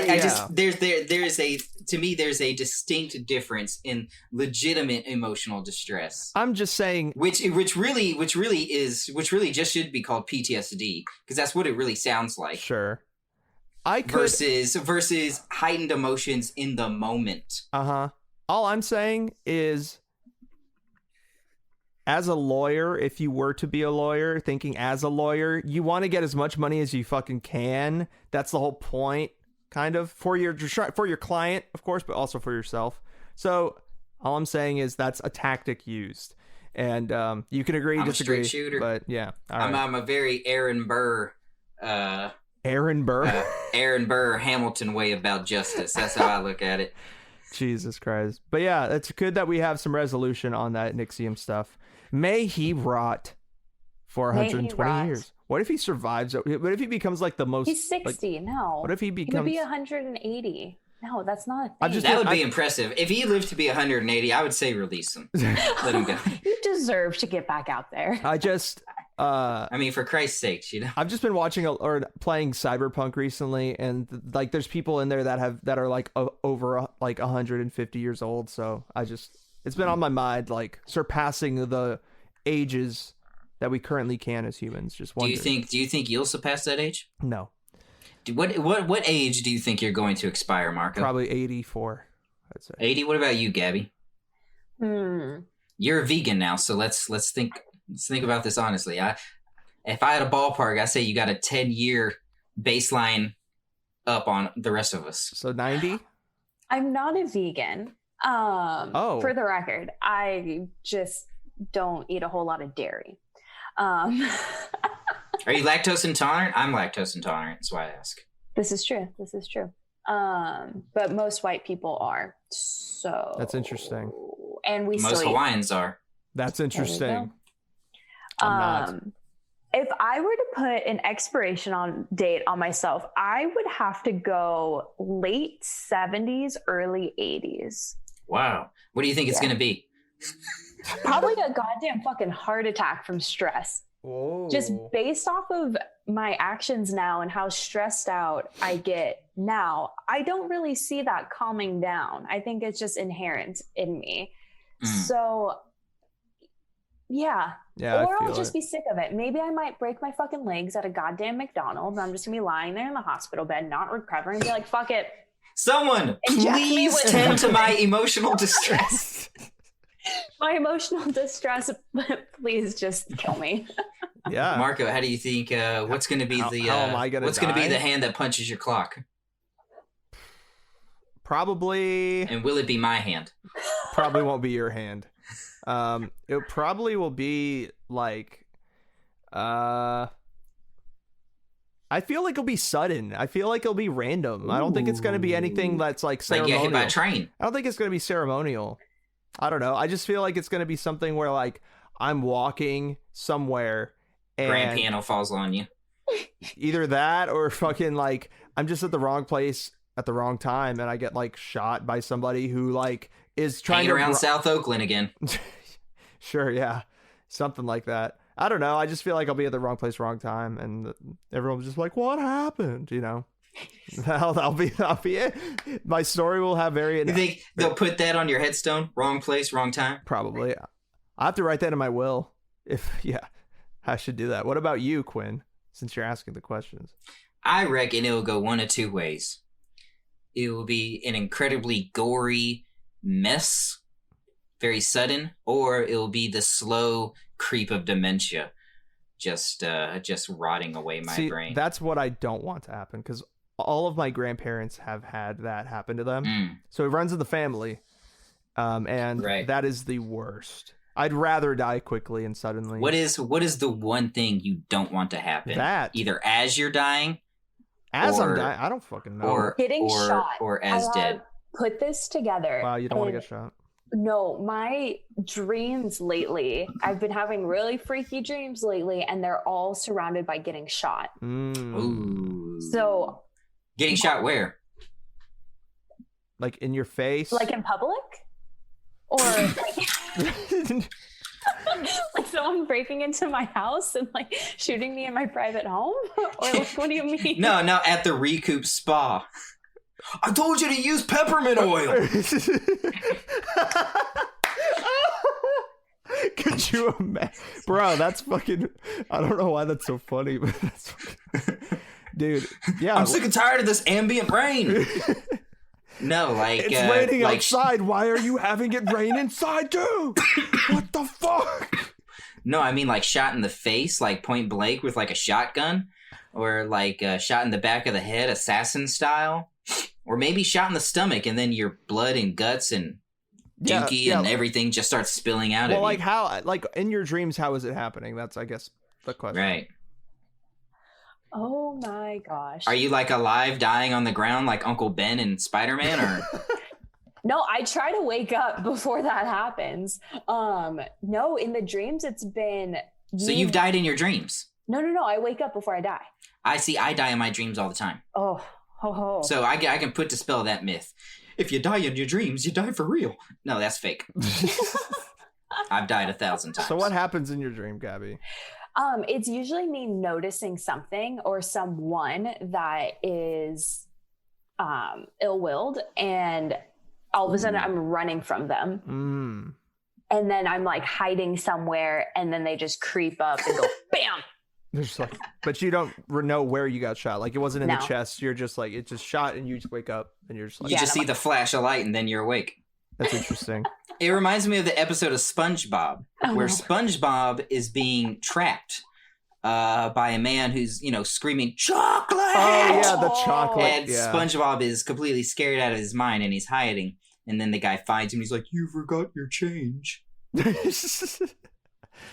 There's a distinct difference in legitimate emotional distress. I'm just saying, which really just should be called PTSD, because that's what it really sounds like. Sure. Versus heightened emotions in the moment. All I'm saying is, as a lawyer, if you were to be a lawyer, thinking as a lawyer, you want to get as much money as you fucking can. That's the whole point, kind of, for your client, of course, but also for yourself. So all I'm saying is that's a tactic used. And you can agree, disagree. I'm a straight shooter. But yeah. I'm a very Aaron Burr. Aaron Burr Hamilton way about justice. That's how I look at it. Jesus Christ. But yeah, it's good that we have some resolution on that NXIVM stuff. May he rot for 120 years. What if he survives? What if he becomes like the most... He's 60, no. What if he becomes... He would be 180. No, that's not a thing. That would be impressive. If he lived to be 180, I would say release him. Let him go. You deserve to get back out there. I mean, for Christ's sake, I've just been watching or playing Cyberpunk recently, and like there's people in there that are like over like 150 years old. So it's been on my mind, like surpassing the ages that we currently can as humans. Just wondering. Do you think you'll surpass that age? No. What age do you think you're going to expire, Marco? Probably 84. I'd say 80. What about you, Gabby? You're a vegan now, so let's think about this honestly. If I had a ballpark, I say you got a 10-year baseline up on the rest of us. So 90? I'm not a vegan. For the record, I just don't eat a whole lot of dairy. Are you lactose intolerant? I'm lactose intolerant. That's why I ask. This is true. But most white people are. So that's interesting. And most Hawaiians are. That's interesting. I'm not. If I were to put an expiration date on myself, I would have to go late 70s, early 80s. Wow. What do you think it's going to be? Probably a goddamn fucking heart attack from stress. Whoa. Just based off of my actions now and how stressed out I get now, I don't really see that calming down. I think it's just inherent in me. So, yeah. Or I'll just be sick of it. Maybe I might break my fucking legs at a goddamn McDonald's. I'm just gonna be lying there in the hospital bed, not recovering, and be like, fuck it. Someone, please tend to my emotional distress. My emotional distress, please just kill me. Yeah. Marco, how do you think, what's going to be what's going to be the hand that punches your clock? Probably. And will it be my hand? Probably won't be your hand. It probably will be like, I feel like it'll be sudden. I feel like it'll be random. I don't think it's going to be anything that's like ceremonial. Like get hit by a train. I don't think it's going to be ceremonial. I don't know. I just feel like it's going to be something where like I'm walking somewhere and grand piano falls on you. Either that or fucking like I'm just at the wrong place at the wrong time and I get like shot by somebody who like is trying to around South Oakland again. Sure, yeah. Something like that. I don't know. I just feel like I'll be at the wrong place, wrong time, and everyone's just like, "What happened?" You know. That'll be it. My story will have very. You think they'll put that on your headstone? Wrong place, wrong time. Probably. I have to write that in my will. I should do that. What about you, Quinn? Since you're asking the questions, I reckon it will go one of two ways. It will be an incredibly gory mess, very sudden, or it will be the slow creep of dementia, just rotting away my brain. That's what I don't want to happen because all of my grandparents have had that happen to them. So it runs in the family, and that is the worst. I'd rather die quickly and suddenly. What is the one thing you don't want to happen? That either as you're dying, I'm dying. I don't fucking know. Or getting shot, or as dead. Put this together. Wow, you don't want to get shot. No, my dreams lately, I've been having really freaky dreams lately, and they're all surrounded by getting shot. Ooh. So, getting shot where? Like in your face? Like in public? Or like, like someone breaking into my house and like shooting me in my private home? Or like, what do you mean? No, at the Recoup Spa. I told you to use peppermint oil. Could you imagine? Bro, that's fucking... I don't know why that's so funny, but that's fucking... Dude, yeah. I'm sick and tired of this ambient rain. No, like... It's raining outside. Why are you having it rain inside, too? What the fuck? No, I mean, like, shot in the face, like, point blank with, like, a shotgun. Or, like, shot in the back of the head, assassin style. Or maybe shot in the stomach, and then your blood and guts and dookie and everything just starts spilling out of you. Well, like, how... Like, in your dreams, how is it happening? That's, I guess, the question. Right. Oh my gosh. Are you like alive, dying on the ground like Uncle Ben and Spider-Man, or? No, I try to wake up before that happens. No, in the dreams it's been... So you've died in your dreams? No. I wake up before I die. I see. I die in my dreams all the time. Oh. So I can dispel that myth. If you die in your dreams, you die for real. No, that's fake. I've died 1,000 times. So what happens in your dream, Gabby? It's usually me noticing something or someone that is ill-willed, and all of a sudden I'm running from them. And then I'm like hiding somewhere, and then they just creep up and go bam. Just like, but you don't know where you got shot. Like it wasn't in the chest. You're just like, it just shot and you just wake up and you're just like, you just see the flash of light and then you're awake. That's interesting. It reminds me of the episode of SpongeBob where SpongeBob is being trapped by a man who's, screaming chocolate. Oh yeah, the chocolate. And SpongeBob is completely scared out of his mind and he's hiding. And then the guy finds him. He's like, "You forgot your change."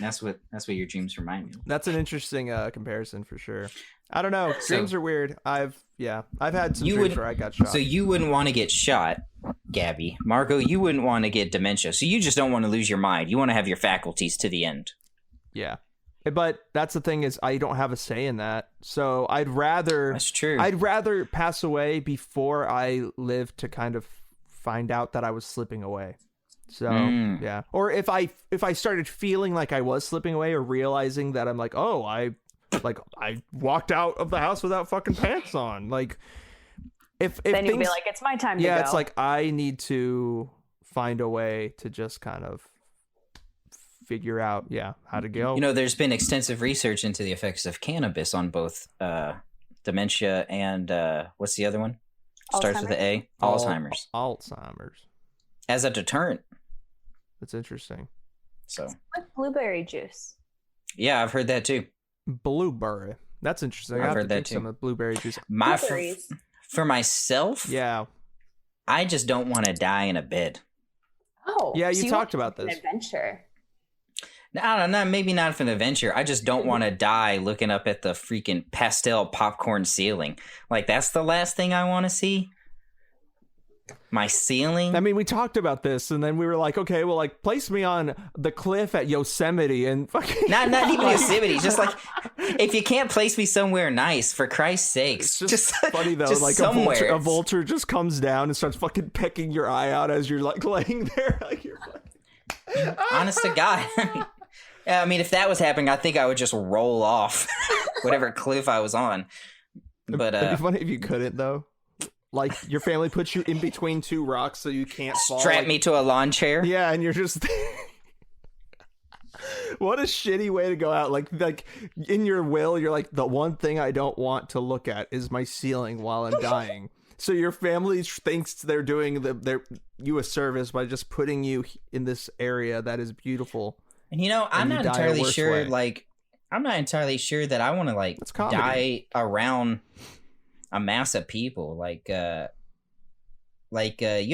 That's what your dreams remind me of. That's an interesting comparison for sure. I don't know. Dreams are weird. I've had some dreams where I got shot. So you wouldn't want to get shot, Gabby. Marco, you wouldn't want to get dementia. So you just don't want to lose your mind. You want to have your faculties to the end. Yeah. But that's the thing is I don't have a say in that. So I'd rather... That's true. I'd rather pass away before I live to kind of find out that I was slipping away. So yeah, or if I started feeling like I was slipping away or realizing that I'm like, oh, I walked out of the house without fucking pants on. Like if then you'll things, be like, it's my time to go. Yeah, it's like I need to find a way to just kind of figure out how to go. There's been extensive research into the effects of cannabis on both dementia and what's the other one? Starts with the A. Alzheimer's. As a deterrent. That's interesting. So with blueberry juice. Yeah, I've heard that too. Blueberry. That's interesting. I've heard that too. Some of blueberry juice. For myself, I just don't want to die in a bed. Oh, yeah, you talked about this. An adventure. I don't know, maybe not for an adventure. I just don't want to die looking up at the freaking pastel popcorn ceiling. Like, that's the last thing I want to see. My ceiling. I mean, we talked about this, and then we were like, okay, well, like, place me on the cliff at Yosemite, and fucking not even Yosemite. Just like, if you can't place me somewhere nice, for Christ's sakes, it's just funny though. Just like a vulture just comes down and starts fucking pecking your eye out as you're like laying there. Like you're like, honest to God. I mean, if that was happening, I think I would just roll off whatever cliff I was on. But it'd be funny if you couldn't though. Like your family puts you in between two rocks so you can't fall. Strap me to a lawn chair. Yeah, and you're just. What a shitty way to go out. Like in your will, you're like, the one thing I don't want to look at is my ceiling while I'm dying. So your family thinks they're doing you a service by just putting you in this area that is beautiful. And I'm not entirely sure. Like, I'm not entirely sure that I want to die around a mass of people. Like you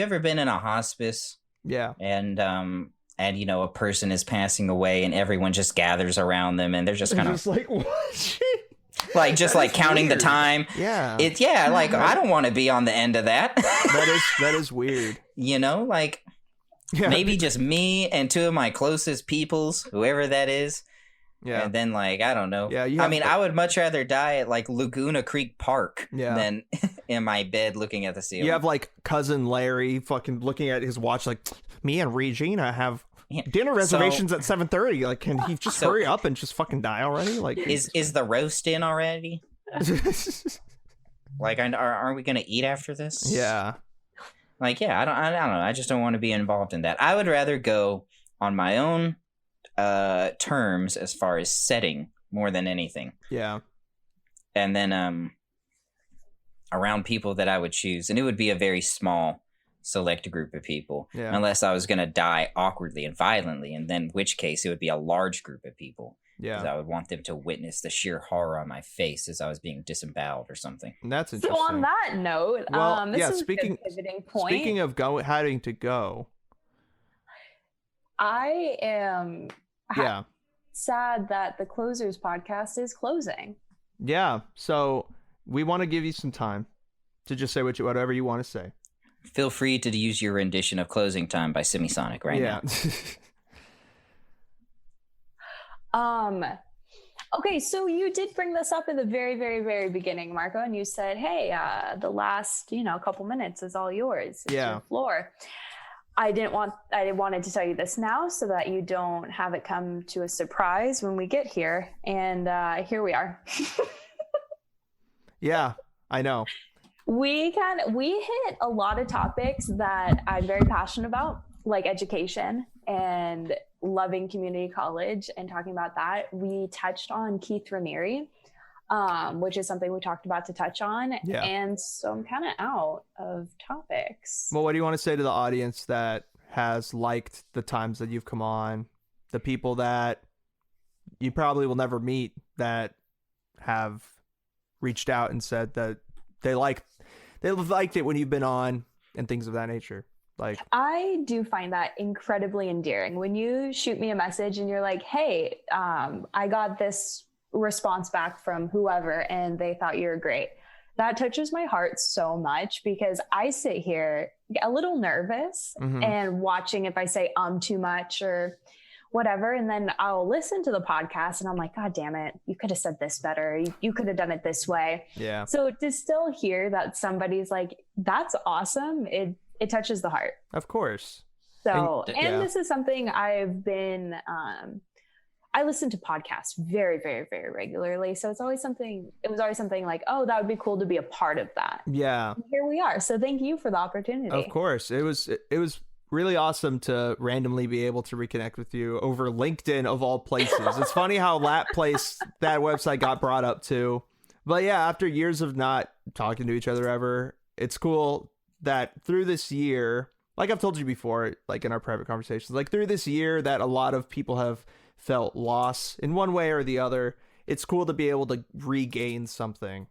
ever been in a hospice? Yeah. And a person is passing away and everyone just gathers around them and they're just kind of like, what? Like just like counting weird. The time. Yeah. Like I don't want to be on the end of that. That is weird. Maybe just me and two of my closest peoples, whoever that is. Yeah. And then I don't know. Yeah. I would much rather die at like Laguna Creek Park than in my bed looking at the ceiling. You have like cousin Larry fucking looking at his watch like, me and Regina have dinner reservations at 7:30. Like, can he just hurry up and just fucking die already? Like, is the roast in already? Like, aren't we gonna eat after this? Yeah. Like, I don't know. I just don't want to be involved in that. I would rather go on my own terms as far as setting more than anything. Yeah. And then around people that I would choose, and it would be a very small select group of people, unless I was going to die awkwardly and violently, and then in which case it would be a large group of people. Yeah, I would want them to witness the sheer horror on my face as I was being disemboweled or something. And that's interesting. So on that note, this is a good pivoting point. Speaking of having to go, I am sad that the Closers podcast is closing. Yeah, so we want to give you some time to just say whatever you want to say. Feel free to use your rendition of Closing Time by Semisonic now. Okay, so you did bring this up in the very, very, very beginning, Marco, and you said, hey, the last, couple minutes is all yours. It's your floor. I wanted to tell you this now so that you don't have it come to a surprise when we get here. And here we are. Yeah, I know. We hit a lot of topics that I'm very passionate about, like education and loving community college and talking about that. We touched on Keith Raniere, which is something we talked about to touch on. Yeah. And so I'm kind of out of topics. Well, what do you want to say to the audience that has liked the times that you've come on, the people that you probably will never meet that have reached out and said that they liked it when you've been on and things of that nature? Like, I do find that incredibly endearing when you shoot me a message and you're like, hey, I got this response back from whoever and they thought you were great. That touches my heart so much because I sit here a little nervous and watching if I say too much or whatever. And then I'll listen to the podcast and I'm like, God damn it, you could have said this better. You could have done it this way. Yeah. So to still hear that somebody's like, that's awesome. It touches the heart. Of course. So, and this is something I've been, I listen to podcasts very, very, very regularly. So it was always something like, oh, that would be cool to be a part of that. Yeah. And here we are. So thank you for the opportunity. Of course. It was really awesome to randomly be able to reconnect with you over LinkedIn of all places. It's funny how that website got brought up too. But yeah, after years of not talking to each other ever, it's cool that through this year, like I've told you before, like in our private conversations, like through this year that a lot of people have felt loss in one way or the other. It's cool to be able to regain something.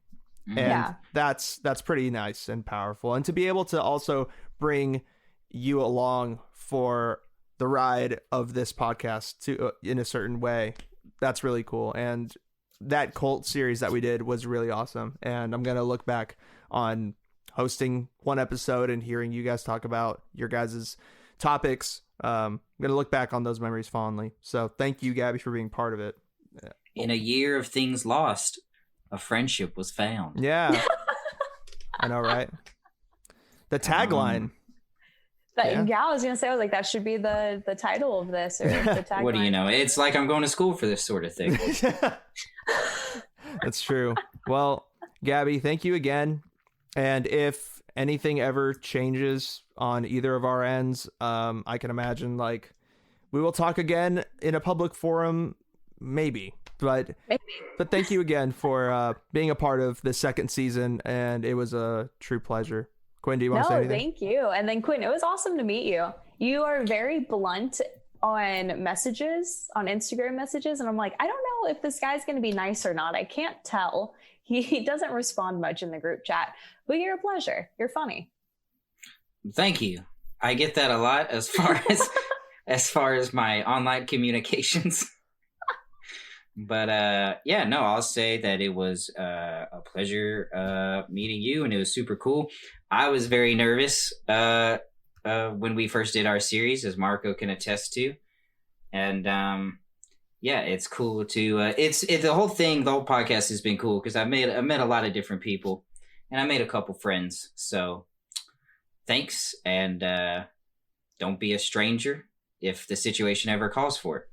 And that's pretty nice and powerful. And to be able to also bring you along for the ride of this podcast to in a certain way, that's really cool. And that cult series that we did was really awesome. And I'm going to look back on hosting one episode and hearing you guys talk about your guys' topics. I'm going to look back on those memories fondly. So thank you, Gabby, for being part of it. In a year of things lost, a friendship was found. Yeah. I know, right? The tagline. I was going to say, that should be the title of this. Or the tagline. What do you know? It's like I'm going to school for this sort of thing. That's true. Well, Gabby, thank you again. And if anything ever changes on either of our ends, I can imagine we will talk again in a public forum, maybe. But thank you again for being a part of the second season, and it was a true pleasure. Quinn, do you want to say anything? Thank you. And then Quinn, it was awesome to meet you. You are very blunt on messages, on Instagram messages, and I'm like, I don't know if this guy's going to be nice or not. I can't tell. He doesn't respond much in the group chat, but you're a pleasure. You're funny. Thank you. I get that a lot as far as my online communications. But I'll say that it was a pleasure meeting you, and it was super cool. I was very nervous when we first did our series, as Marco can attest to, and it's cool to the whole podcast has been cool because I met a lot of different people, and I made a couple friends. So thanks, and don't be a stranger if the situation ever calls for it.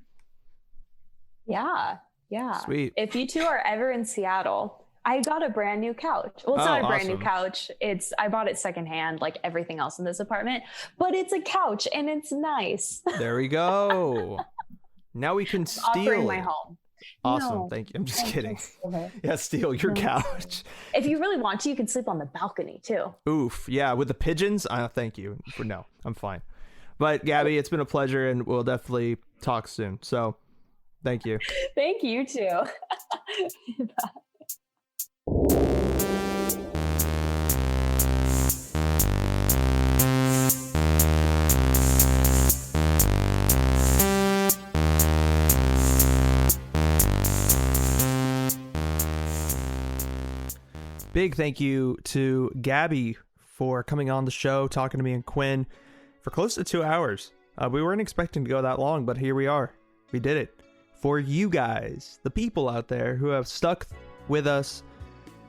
Yeah. Sweet. If you two are ever in Seattle, I got a brand new couch. Well, it's not a brand new couch. I bought it secondhand, like everything else in this apartment, but it's a couch and it's nice. There we go. Now we can steal offering my home. Awesome. No, thank you. I'm just kidding. Okay. Yeah, steal your couch. If you really want to, you can sleep on the balcony too. Oof. Yeah, with the pigeons? Thank you. No, I'm fine. But Gabby, it's been a pleasure, and we'll definitely talk soon. So thank you. Thank you too. Big thank you to Gabby for coming on the show, talking to me and Quinn for close to 2 hours. We weren't expecting to go that long, but here we are. We did it. For you guys, the people out there who have stuck with us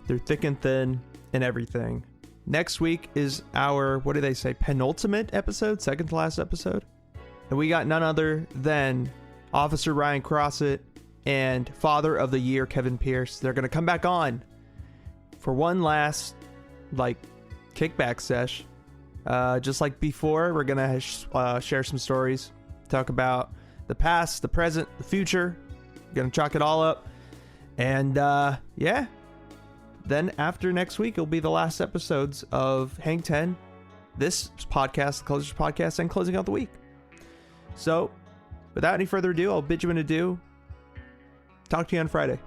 through thick and thin and everything. Next week is our, what do they say, penultimate episode, second to last episode. And we got none other than Officer Ryan Crossett and Father of the Year Kevin Pierce. They're going to come back on for one last, like, kickback sesh. Just like before, we're going to share some stories, talk about the past, the present, the future. Going to chalk it all up. And, yeah. Then after next week, it'll be the last episodes of Hang 10, this podcast, the Closers Podcast, and closing out the week. So, without any further ado, I'll bid you an adieu. Talk to you on Friday.